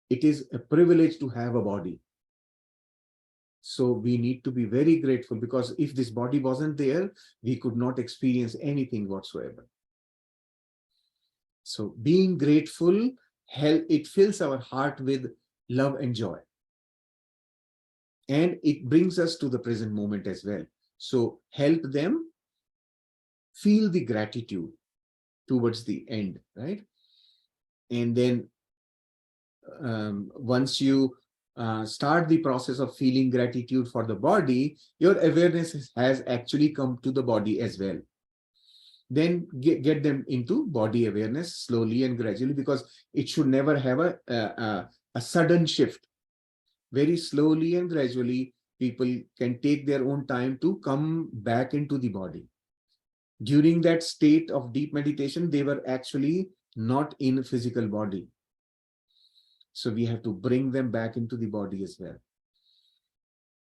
It is a privilege to have a body. So we need to be very grateful, because if this body wasn't there, we could not experience anything whatsoever. So being grateful, it fills our heart with love and joy. And it brings us to the present moment as well. So help them feel the gratitude towards the end, right? And then once you start the process of feeling gratitude for the body, your awareness has actually come to the body as well. Then get them into body awareness slowly and gradually, because it should never have a sudden shift. Very slowly and gradually, people can take their own time to come back into the body. During that state of deep meditation, they were actually not in a physical body. So we have to bring them back into the body as well.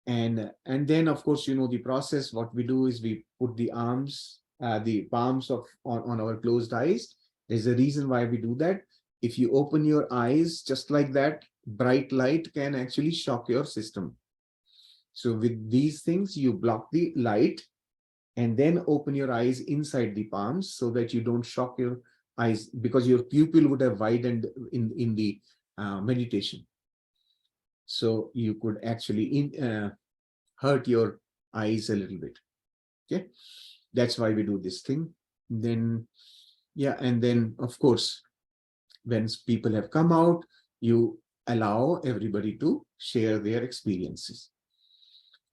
And then, of course, you know the process. What we do is we put the arms, the palms on our closed eyes. There's a reason why we do that. If you open your eyes just like that, bright light can actually shock your system. So with these things, you block the light and then open your eyes inside the palms so that you don't shock your eyes, because your pupil would have widened in the meditation. So you could actually hurt your eyes a little bit. Okay, that's why we do this thing. Then, yeah, and then of course, when people have come out, you allow everybody to share their experiences,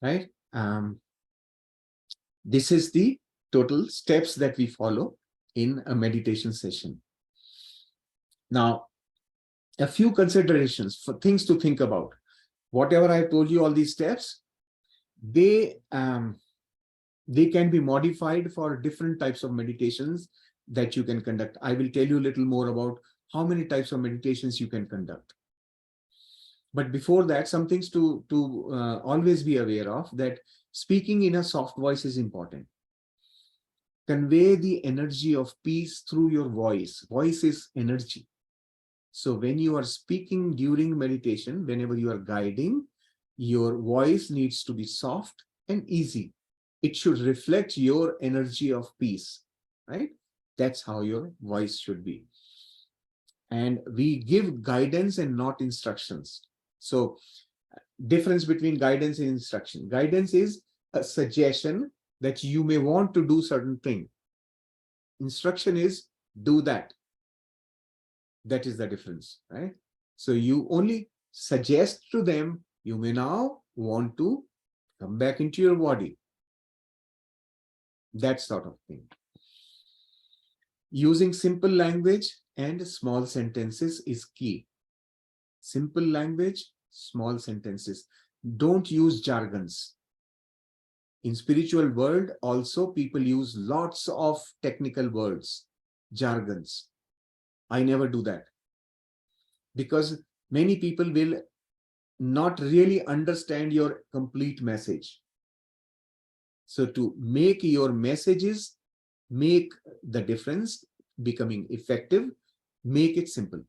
right? This is the total steps that we follow in a meditation session. Now, a few considerations for things to think about. Whatever I told you, all these steps, they can be modified for different types of meditations that you can conduct. I will tell you a little more about how many types of meditations you can conduct. But before that, some things to always be aware of, that speaking in a soft voice is important. Convey the energy of peace through your voice. Voice is energy. So when you are speaking during meditation, whenever you are guiding, your voice needs to be soft and easy. It should reflect your energy of peace, right? That's how your voice should be. And we give guidance and not instructions. So difference between guidance and instruction. Guidance is a suggestion that you may want to do certain thing. Instruction is do that. That is the difference, right? So you only suggest to them, you may now want to come back into your body. That sort of thing. Using simple language and small sentences is key. Simple language, small sentences. Don't use jargons. In spiritual world, also people use lots of technical words, jargons. I never do that, because many people will not really understand your complete message. So to make your messages make the difference, becoming effective, make it simple.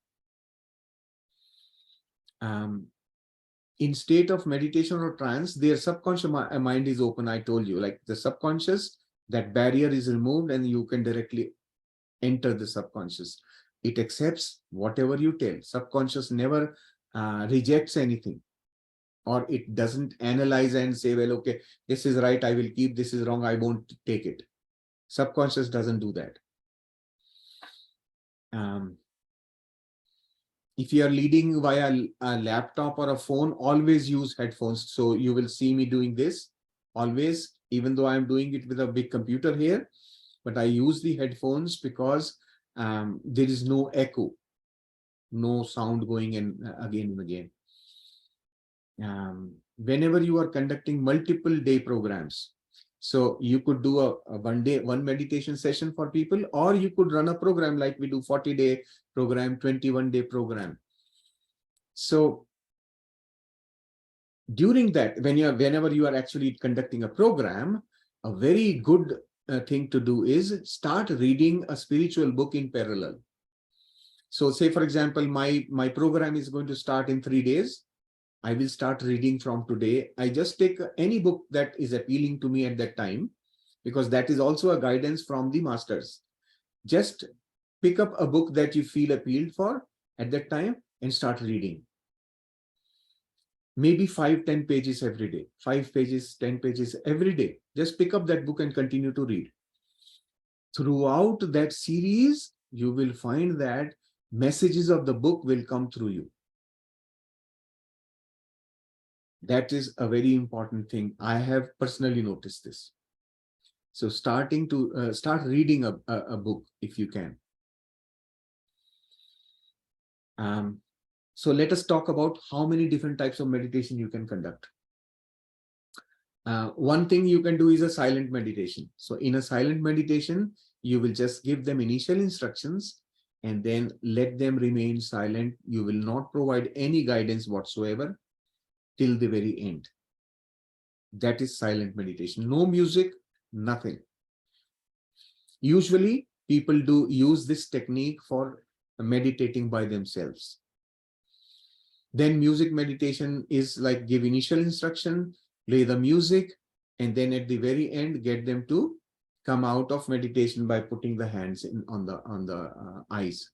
In state of meditation or trance, their subconscious mind is open. I told you, like the subconscious, that barrier is removed and you can directly enter the subconscious. It accepts whatever you tell. Subconscious never rejects anything, or it doesn't analyze and say, well, okay, this is right, I will keep, this is wrong, I won't take it. Subconscious doesn't do that. If you are leading via a laptop or a phone, always use headphones. So you will see me doing this always, even though I'm doing it with a big computer here, but I use the headphones because there is no echo, no sound going in again and again. Whenever you are conducting multiple day programs, so you could do a one meditation session for people, or you could run a program like we do 40-day program, 21-day program. So During that, whenever you are actually conducting a program, a very good thing to do is start reading a spiritual book in parallel. So say, for example, my program is going to start in 3 days. I will start reading from today. I just take any book that is appealing to me at that time, because that is also a guidance from the masters. Just pick up a book that you feel appealed for at that time and start reading. Maybe 5-10 pages every day, 5 pages, 10 pages every day. Just pick up that book and continue to read. Throughout that series, you will find that messages of the book will come through you. That is a very important thing. I have personally noticed this. So start reading a book if you can. So let us talk about how many different types of meditation you can conduct. One thing you can do is a silent meditation. So in a silent meditation, you will just give them initial instructions and then let them remain silent. You will not provide any guidance whatsoever till the very end. That is silent meditation. No music, nothing. Usually, people do use this technique for meditating by themselves. Then music meditation is like give initial instruction, play the music, and then at the very end, get them to come out of meditation by putting the hands on the eyes.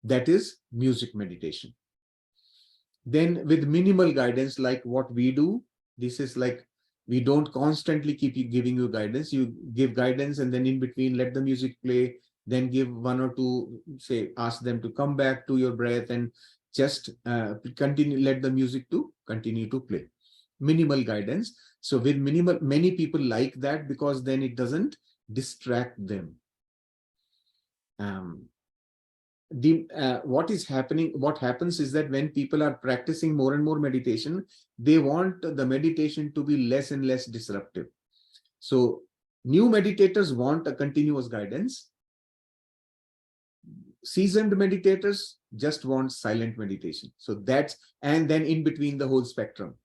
That is music meditation. Then with minimal guidance, like what we do, this is like, we don't constantly keep giving you guidance. You give guidance and then in between, let the music play, then give 1 or 2, say, ask them to come back to your breath and just continue, let the music to continue to play. Minimal guidance. So with minimal, many people like that because then it doesn't distract them. What happens is that when people are practicing more and more meditation, they want the meditation to be less and less disruptive. So new meditators want a continuous guidance. Seasoned meditators just want silent meditation. So that's, and then in between the whole spectrum.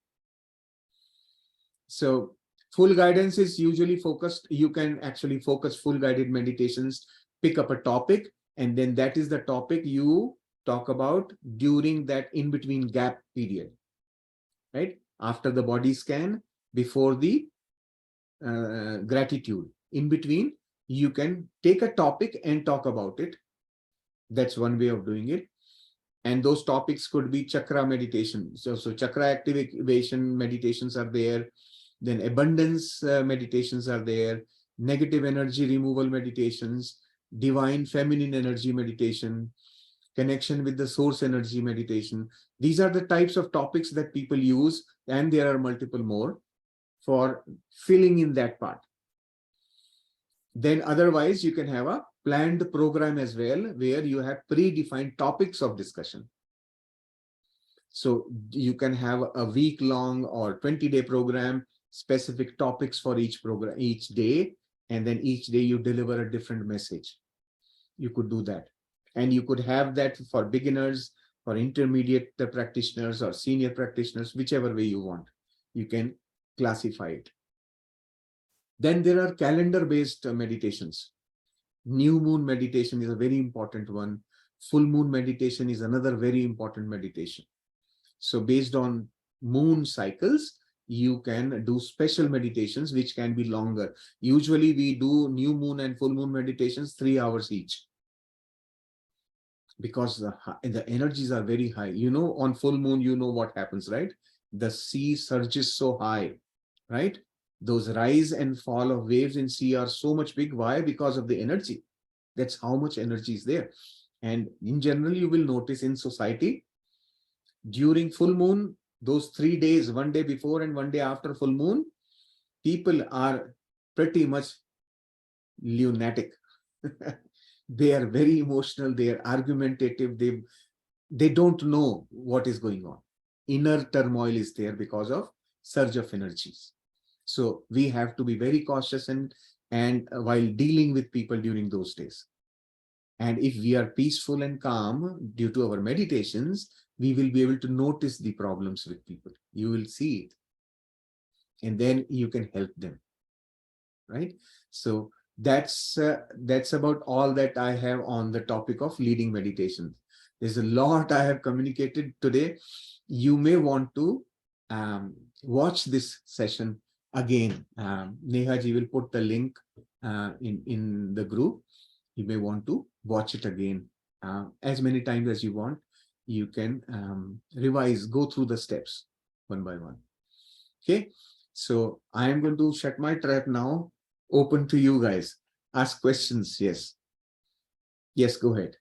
So full guidance is usually focused. You can actually focus full guided meditations, pick up a topic, and then that is the topic you talk about during that in-between gap period, right? After the body scan, before the gratitude. In between, you can take a topic and talk about it. That's one way of doing it. And those topics could be chakra meditation. So chakra activation meditations are there. Then abundance meditations are there. Negative energy removal meditations, divine feminine energy meditation, connection with the source energy meditation. These are the types of topics that people use, and there are multiple more for filling in that part. Then otherwise, you can have a planned program as well, where you have predefined topics of discussion. So you can have a week-long or 20-day program, specific topics for each program, each day, and then each day you deliver a different message. You could do that. And you could have that for beginners, for intermediate practitioners or senior practitioners, whichever way you want. You can classify it. Then there are calendar-based meditations. New moon meditation is a very important one. Full moon meditation is another very important meditation. So based on moon cycles, you can do special meditations, which can be longer. Usually we do new moon and full moon meditations 3 hours each, because the energies are very high. You know, on full moon, you know what happens, right? The sea surges so high, right? Those rise and fall of waves in sea are so much big. Why? Because of the energy. That's how much energy is there. And in general, you will notice in society, during full moon, those 3 days, 1 day before and 1 day after full moon, people are pretty much lunatic. They are very emotional, they are argumentative, they don't know what is going on. Inner turmoil is there because of surge of energies. So we have to be very cautious and while dealing with people during those days. And if we are peaceful and calm due to our meditations, we will be able to notice the problems with people. You will see it, and then you can help them, right? So that's about all that I have on the topic of leading meditation. There's a lot I have communicated today. You may want to watch this session again. Neha ji will put the link in the group. You may want to watch it again as many times as you want. You can revise, go through the steps one by one. Okay, so I am going to shut my trap now. Open to you guys. Ask questions. Yes. Yes, go ahead.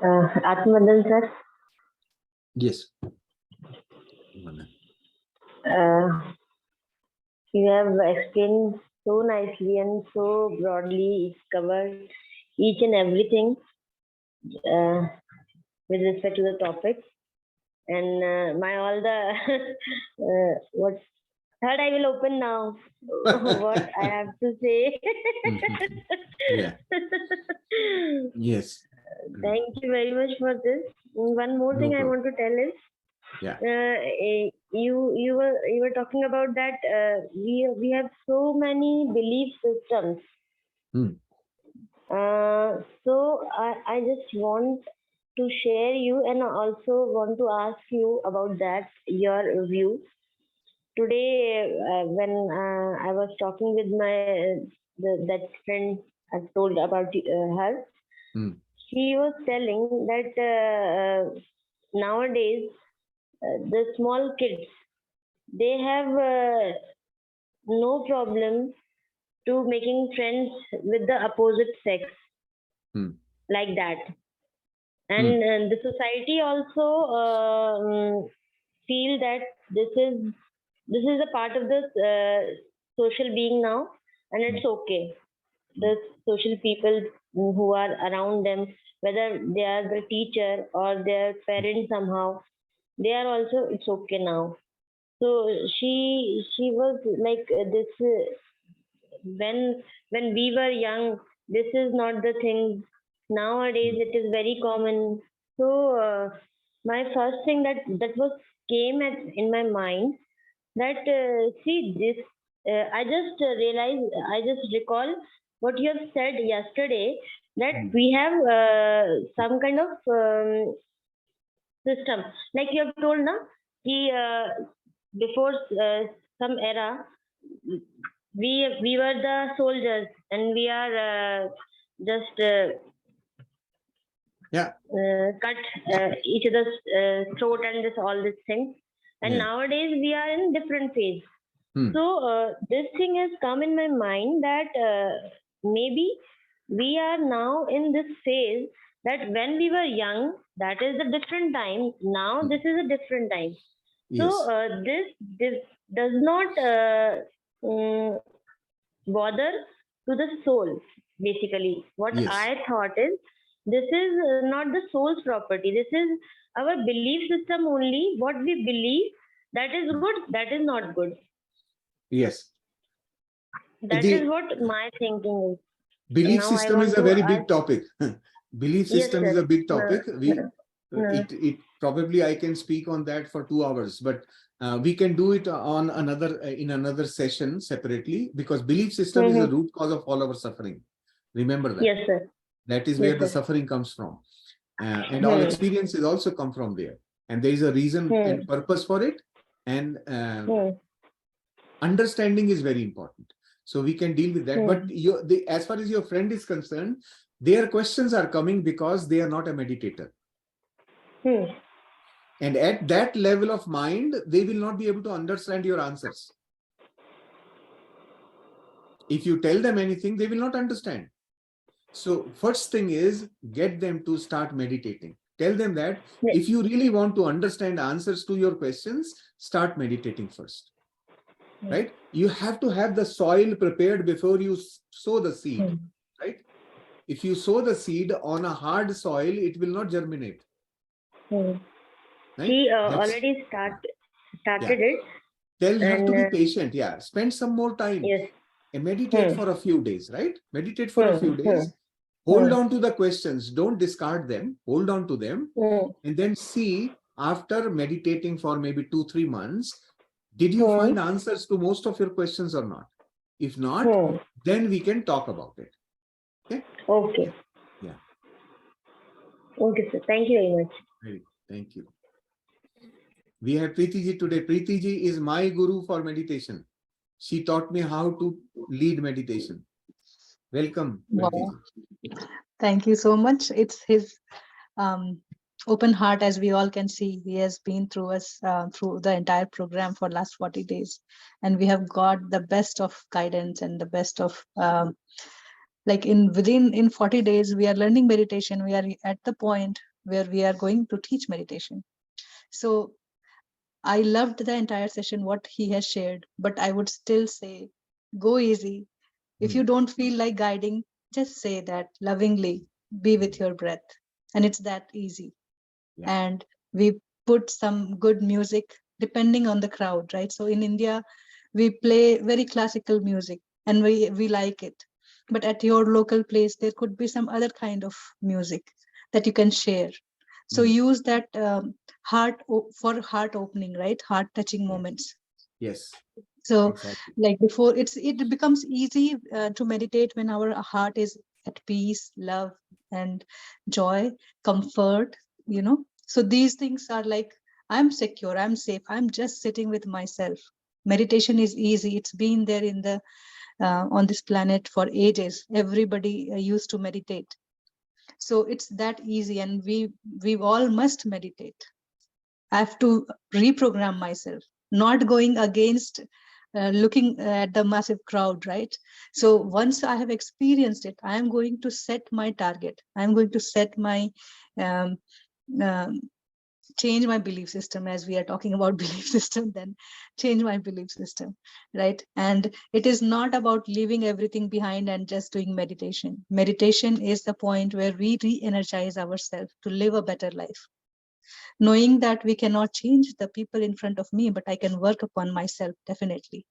Atmadan sir. Yes. You have explained so nicely and so broadly. It's covered each and everything with respect to the topic. And my all the what third I will open now. What I have to say. Yeah. Yes. Thank you very much for this. One more thing I want to tell is, you were talking about that we have so many belief systems. So I just want to share you and also want to ask you about that, your view. Today, when I was talking with that friend I told about her, she was telling that nowadays the small kids, they have no problem to making friends with the opposite sex, like that. And the society also feel that this is a part of the social being now, and it's okay. The social people who are around them, whether they are the teacher or their parents somehow, they are also, it's okay now. So she was like this when we were young, this is not the thing. Nowadays it is very common. So my first thing that was came in my mind, that see this, I just realized, I just recall what you have said yesterday, that we have some kind of system, like you have told now, before some era, we were the soldiers and we are just cut each other's throat and this all these things. And nowadays we are in different phase. So this thing has come in my mind that maybe we are now in this phase, that when we were young, that is a different time. Now this is a different time. So this does not bother to the soul. Basically, what I thought is, this is not the soul's property. This is our belief system only. What we believe, that is good, that is not good. Yes. That is what my thinking is. Belief system is a very big topic. Belief system is a big topic. It probably I can speak on that for 2 hours, but we can do it on in another session separately, because belief system is the root cause of all our suffering. Remember that. Yes, sir. That is where the suffering comes from. And all experiences also come from there. And there is a reason and purpose for it. And understanding is very important. So we can deal with that. But as far as your friend is concerned, their questions are coming because they are not a meditator. And at that level of mind, they will not be able to understand your answers. If you tell them anything, they will not understand. So first thing is, get them to start meditating. Tell them that if you really want to understand answers to your questions, start meditating first. Right? You have to have the soil prepared before you sow the seed. Right? If you sow the seed on a hard soil, it will not germinate. Right? He already started it. They'll have to be patient. Yeah. Spend some more time. Yes. And meditate for a few days, right? Meditate for a few days. Hold on to the questions, don't discard them, hold on to them, Hmm. and then see after meditating for maybe 2-3 months, did you Hmm. find answers to most of your questions or not? If not, Hmm. then we can talk about it. Okay. Okay. Yeah. Okay, sir. Thank you very much. Very. Thank you. We have Preeti ji today. Preeti ji is my guru for meditation. She taught me how to lead meditation. Welcome, Preeti Wow. ji. Thank you so much. It's his um, open heart, as we all can see. He has been through us through the entire program for last 40 days. And we have got the best of guidance and the best of like in 40 days, we are learning meditation. We are at the point where we are going to teach meditation. So I loved the entire session, what he has shared, but I would still say, go easy. If you don't feel like guiding, just say that lovingly, be with your breath. And it's that easy. Yeah. And we put some good music depending on the crowd, right? So in India, we play very classical music and we like it. But at your local place, there could be some other kind of music that you can share. So use that for heart opening, right? Heart touching Yeah. moments. Yes. So Exactly. like before, it becomes easy to meditate when our heart is at peace, love, and joy, comfort, so these things are like, I'm secure, I'm safe, I'm just sitting with myself. Meditation is easy. It's been there in the on this planet for ages. Everybody used to meditate. So it's that easy, and we all must meditate. I have to reprogram myself, not going against looking at the massive crowd, right? So once I have experienced it, I am going to set my target. I am going to set my um, um, change my belief system, as we are talking about belief system, then change my belief system, right? And it is not about leaving everything behind and just doing meditation. Meditation is the point where we re-energize ourselves to live a better life, knowing that we cannot change the people in front of me, but I can work upon myself, definitely.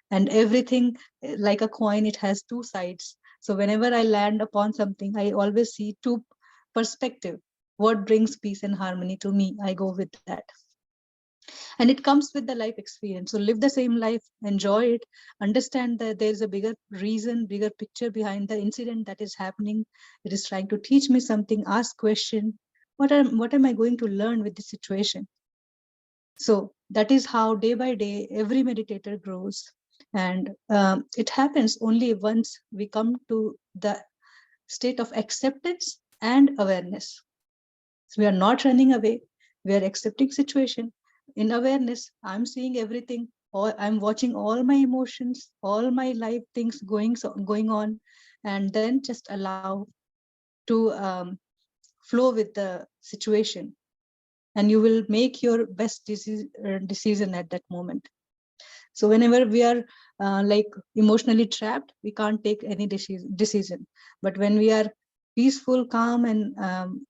And everything, like a coin, it has two sides. So whenever I land upon something, I always see two perspective. What brings peace and harmony to me, I go with that. And it comes with the life experience. So live the same life, enjoy it, understand that there is a bigger reason, bigger picture behind the incident that is happening. It is trying to teach me something. Ask question, what am I going to learn with this situation? So that is how day by day every meditator grows. And it happens only once we come to the state of acceptance and awareness. So we are not running away, we are accepting situation. In awareness, I'm seeing everything, or I'm watching all my emotions, all my life things going on, and then just allow to flow with the situation, and you will make your best decision at that moment. So whenever we are like emotionally trapped, we can't take any decision. But when we are peaceful, calm, and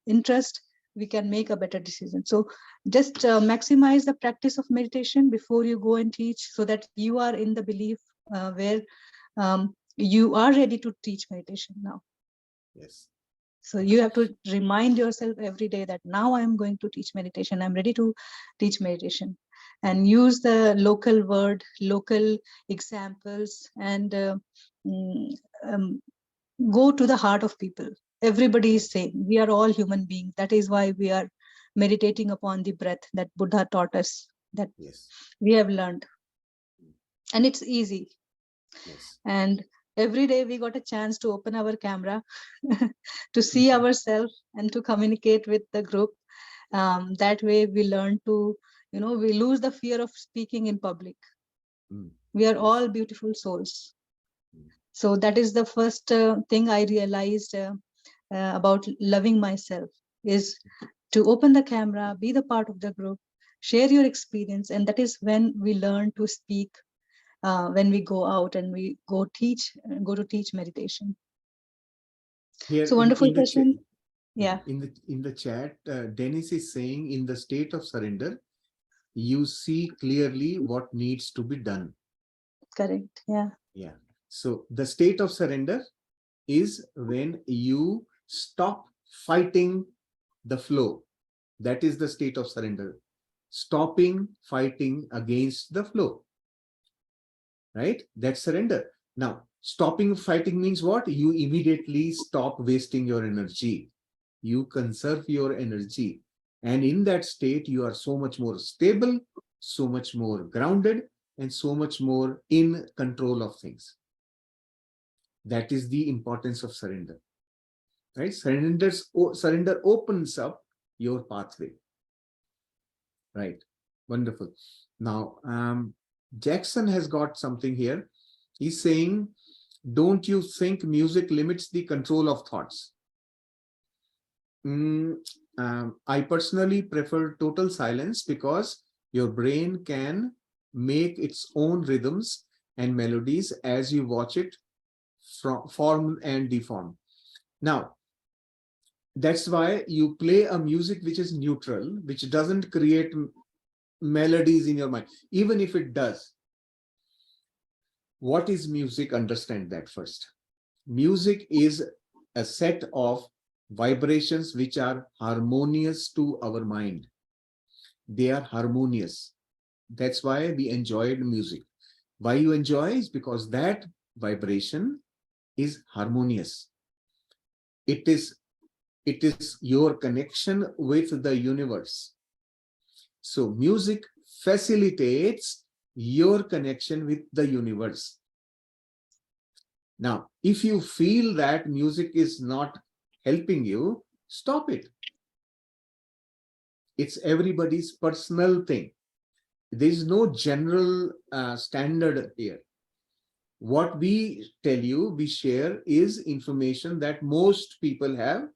interest, we can make a better decision. So just maximize the practice of meditation before you go and teach, so that you are in the belief where you are ready to teach meditation now. Yes. So you have to remind yourself every day that now I'm going to teach meditation. I'm ready to teach meditation, and use the local word, local examples, and mm, um, go to the heart of people. Everybody is Yes. same. We are all human beings. That is why we are meditating upon the breath that Buddha taught us, that Yes. we have learned. And it's easy. Yes. And every day we got a chance to open our camera to see ourselves and to communicate with the group. That way we learn to, we lose the fear of speaking in public. We are Yes. all beautiful souls. So that is the first thing I realized about loving myself, is to open the camera, be the part of the group, share your experience. And that is when we learn to speak, when we go out and we go to teach meditation. Here So wonderful in the chat, session. yeah, Yeah, in the chat, Dennis is saying, in the state of surrender, you see clearly what needs to be done. correct. Yeah, Yeah. So the state of surrender is when you stop fighting the flow. That is the state of surrender. Stopping fighting against the flow, right? That's surrender. Now, stopping fighting means what? You immediately stop wasting your energy. You conserve your energy. And in that state, you are so much more stable, so much more grounded, and so much more in control of things. That is the importance of surrender, right? Surrender opens up your pathway, right? Wonderful. Now, Jackson has got something here. He's saying, don't you think music limits the control of thoughts? I personally prefer total silence because your brain can make its own rhythms and melodies as you watch it form and deform. Now, that's why you play a music which is neutral, which doesn't create melodies in your mind. Even if it does, what is music? Understand that first. Music is a set of vibrations which are harmonious to our mind. They are harmonious. That's why we enjoyed music. Why you enjoy is because that vibration is harmonious. It is your connection with the universe. So music facilitates your connection with the universe. Now, if you feel that music is not helping you, stop it. It's everybody's personal thing. There is no general standard here. What we tell you, we share is information that most people have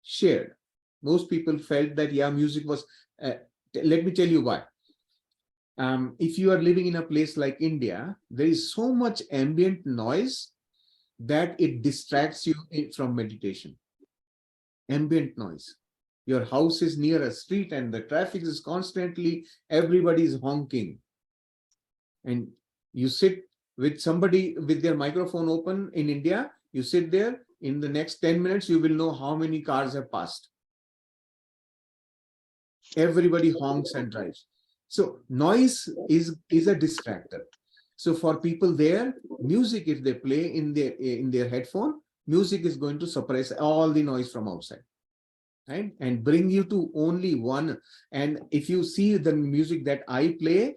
shared. Most people felt that, yeah, music was, let me tell you why. If you are living in a place like India, there is so much ambient noise that it distracts you from meditation. Ambient noise. Your house is near a street and the traffic is constantly, everybody is honking. And you sit with somebody with their microphone open in India, you sit there, in the next 10 minutes, you will know how many cars have passed. Everybody honks and drives. So noise is a distractor. So for people there, music, if they play in their headphone, music is going to suppress all the noise from outside, right? And bring you to only one. And if you see the music that I play,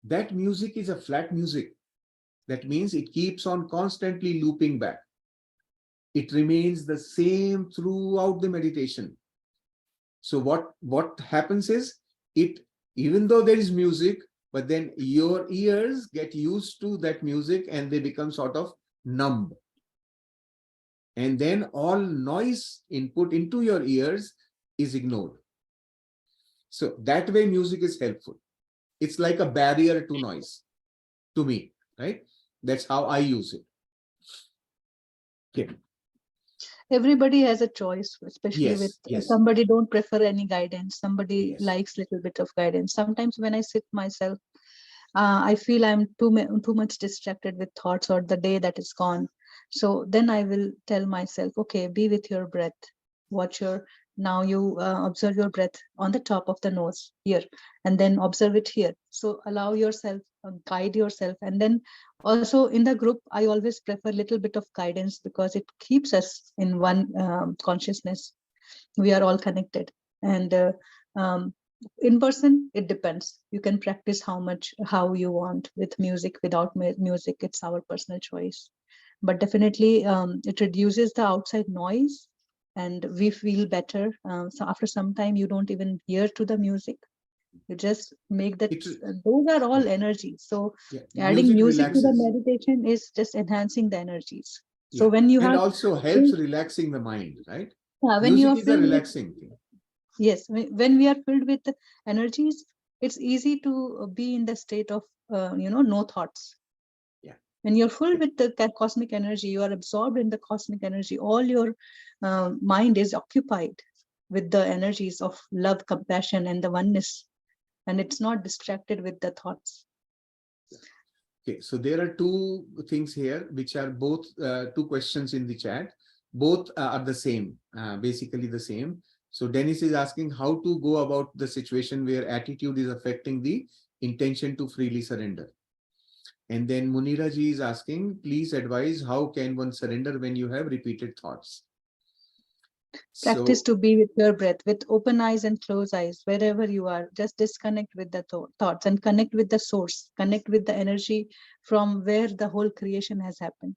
that music is a flat music. That means it keeps on constantly looping back. It remains the same throughout the meditation. So what happens is, even though there is music, but then your ears get used to that music and they become sort of numb. And then all noise input into your ears is ignored. So that way music is helpful. It's like a barrier to noise, to me, right? That's how I use it. Okay. Everybody has a choice, especially Yes, with yes, somebody don't prefer any guidance, somebody yes. likes little bit of guidance. Sometimes when I sit myself, I feel I'm too much distracted with thoughts or the day that is gone. So then I will tell myself, okay, be with your breath. Watch your, now you observe your breath on the top of the nose here, and then observe it here. So allow yourself, guide yourself. And then also in the group, I always prefer a little bit of guidance because it keeps us in one consciousness. We are all connected. And um, in person, it depends. You can practice how you want, with music, without music. It's our personal choice. But definitely it reduces the outside noise and we feel better. So after some time, you don't even hear to the music. You just make that, those are all energies. So adding music to the meditation is just enhancing the energies. So when you and have, also helps relaxing the mind, right? when you Music are is a filled with, relaxing thing. yes, when we are filled with energies, it's easy to be in the state of no thoughts. Yeah. When you're full with the cosmic energy, you are absorbed in the cosmic energy. All your mind is occupied with the energies of love, compassion, and the oneness, and it's not distracted with the thoughts. Okay, so there are two things here, which are both two questions in the chat. Both are the same, basically the same. So Dennis is asking how to go about the situation where attitude is affecting the intention to freely surrender. And then Munira ji is asking, please advise how can one surrender when you have repeated thoughts? Practice So, to be with your breath, with open eyes and closed eyes, wherever you are. Just disconnect with the thoughts and connect with the source, connect with the energy from where the whole creation has happened.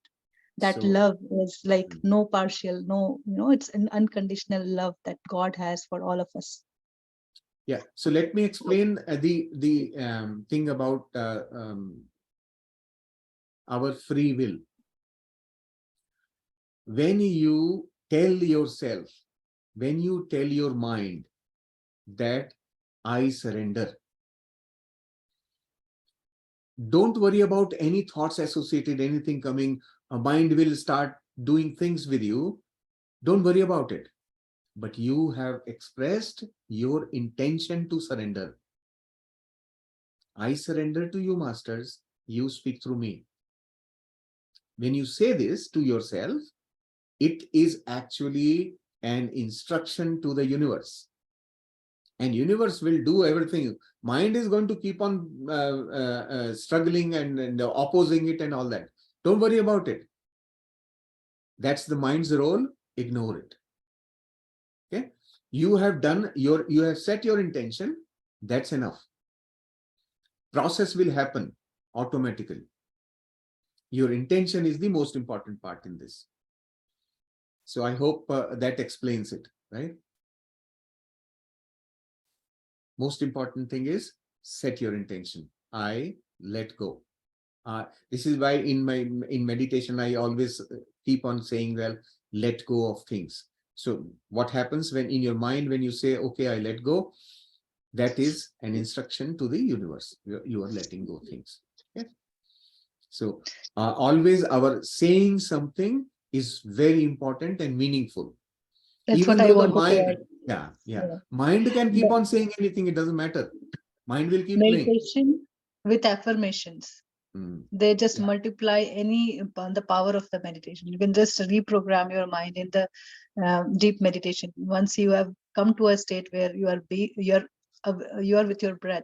That so love is like no partial, no, it's an unconditional love that God has for all of us. yeah. So let me explain the thing about our free will. When you tell yourself, when you tell your mind that I surrender, don't worry about any thoughts associated, anything coming. A mind will start doing things with you. Don't worry about it. But you have expressed your intention to surrender. I surrender to you, masters. You speak through me. When you say this to yourself, it is actually an instruction to the universe. And universe will do everything. Mind is going to keep on struggling and opposing it and all that. Don't worry about it. That's the mind's role. Ignore it. Okay. You have done you have set your intention. That's enough. Process will happen automatically. Your intention is the most important part in this. So I hope that explains it, right? Most important thing is set your intention. I let go. This is why in meditation, I always keep on saying, well, let go of things. So what happens when in your mind, when you say, okay, I let go, that is an instruction to the universe. You are letting go things. Okay? So always our saying something is very important and meaningful. That's Even what I though the wanted to mind, add. yeah, Yeah. mind can keep on saying anything, it doesn't matter. Mind will keep playing. Meditation with affirmations. They just multiply the power of the meditation. You can just reprogram your mind in the deep meditation. Once you have come to a state where you are with your breath,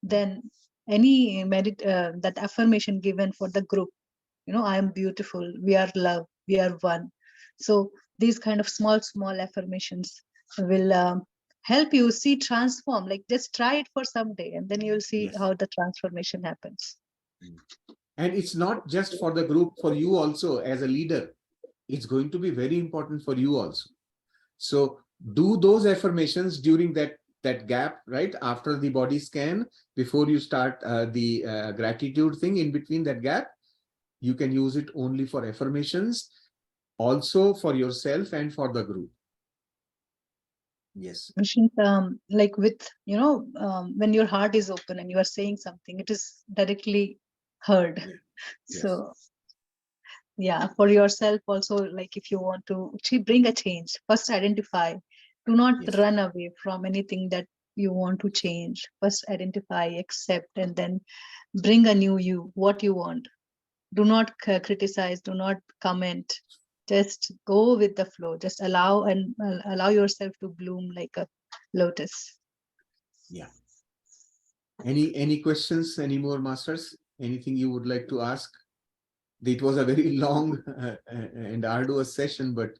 then any that affirmation given for the group, I am beautiful, we are love, we are one. So these kind of small affirmations will help you see transform. Like just try it for some day, and then you'll see Yes. how the transformation happens. And it's not just for the group, for you also as a leader. It's going to be very important for you also. So do those affirmations during that gap, right? After the body scan, before you start the gratitude thing, in between that gap, you can use it only for affirmations, also for yourself and for the group. Yes. Like with, when your heart is open and you are saying something, it is directly heard. Yeah. Yes. So yeah, for yourself also, like if you want to actually bring a change, first identify. Do not Yes. run away from anything that you want to change. First identify, accept, and then bring a new you, what you want. Do not criticize, do not comment. Just go with the flow. Just allow yourself to bloom like a lotus. Yeah. Any questions, any more, masters? Anything you would like to ask? It was a very long and arduous session, but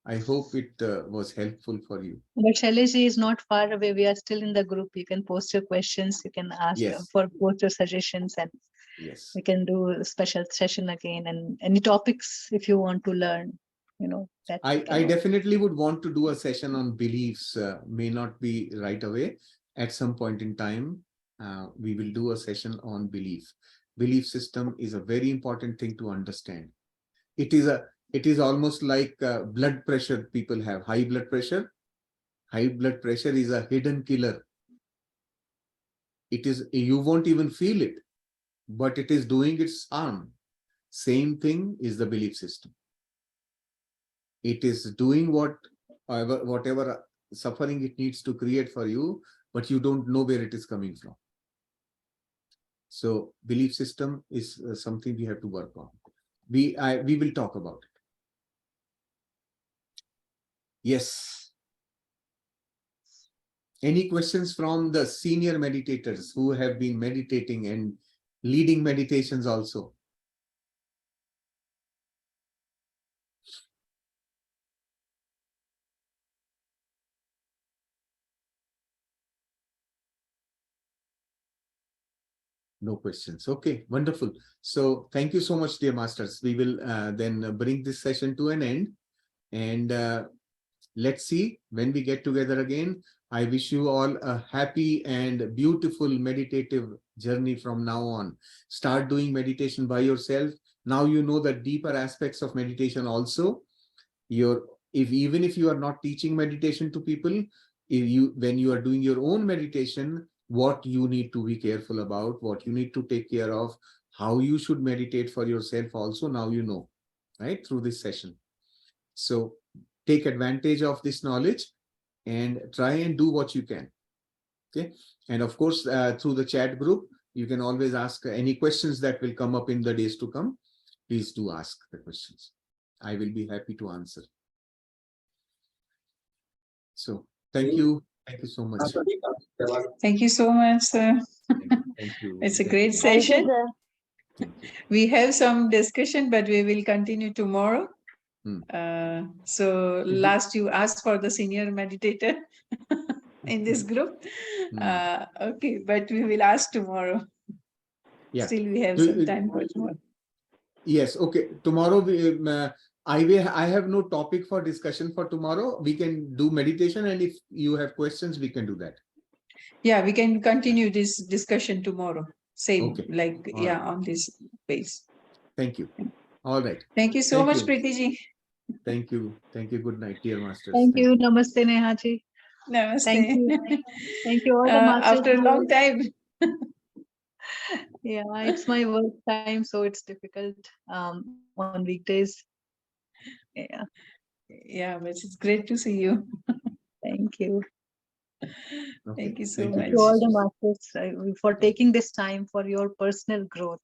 I hope it was helpful for you. But Shailesh is not far away. We are still in the group. You can post your questions. You can ask Yes. for post your suggestions, and Yes. we can do a special session again. And any topics if you want to learn, that I definitely would want to do a session on beliefs. May not be right away. At some point in time, we will do a session on belief. Belief system is a very important thing to understand. It is almost like blood pressure. People have high blood pressure. High blood pressure is a hidden killer. It is, you won't even feel it, but it is doing its harm. Same thing is the belief system. It is doing whatever suffering it needs to create for you, but you don't know where it is coming from. So belief system is something we have to work on. We will talk about it. Yes. Any questions from the senior meditators who have been meditating and leading meditations also? No questions. Okay, wonderful. So thank you so much, dear masters. We will then bring this session to an end. And let's see when we get together again. I wish you all a happy and beautiful meditative journey from now on. Start doing meditation by yourself. Now you know the deeper aspects of meditation also. Even if you are not teaching meditation to people, when you are doing your own meditation, what you need to be careful about, what you need to take care of, how you should meditate for yourself also, now you know, right, through this session. So take advantage of this knowledge and try and do what you can. Okay. And of course, through the chat group, you can always ask any questions that will come up in the days to come. Please do ask the questions. I will be happy to answer. So thank you. Thank you so much. Thank you so much, sir. Thank you. It's a Thank great you. session. Thank you, sir. Thank you. We have some discussion, but we will continue tomorrow. So last you asked for the senior meditator in this group. Okay, but we will ask tomorrow. Yeah. Still we have some time for tomorrow. Yes. Okay. Tomorrow I have no topic for discussion for tomorrow. We can do meditation, and if you have questions, we can do that. Yeah, we can continue this discussion tomorrow. Same, Okay. like, All yeah, right. on this base. Thank you. All right. Thank you so Thank much, you. Preeti ji. Thank you. Thank you. Good night, dear masters. Thank you. Namaste, Neha ji. Namaste. Thank you. Thank you all the masters. After a long time. Yeah, it's my work time, so it's difficult on weekdays. Yeah. Yeah, but it's great to see you. Thank you. Okay. Thank you so Thank much. Thank you all the masters for taking this time for your personal growth.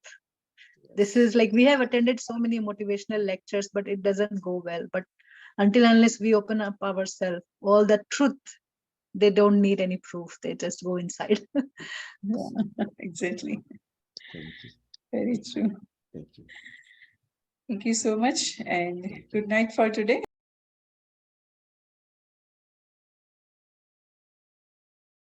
This is like, we have attended so many motivational lectures, but it doesn't go well. But until unless we open up ourselves, all the truth, they don't need any proof. They just go inside. Yeah, exactly. Thank you. Very true. Thank you. Thank you so much, and good night for today.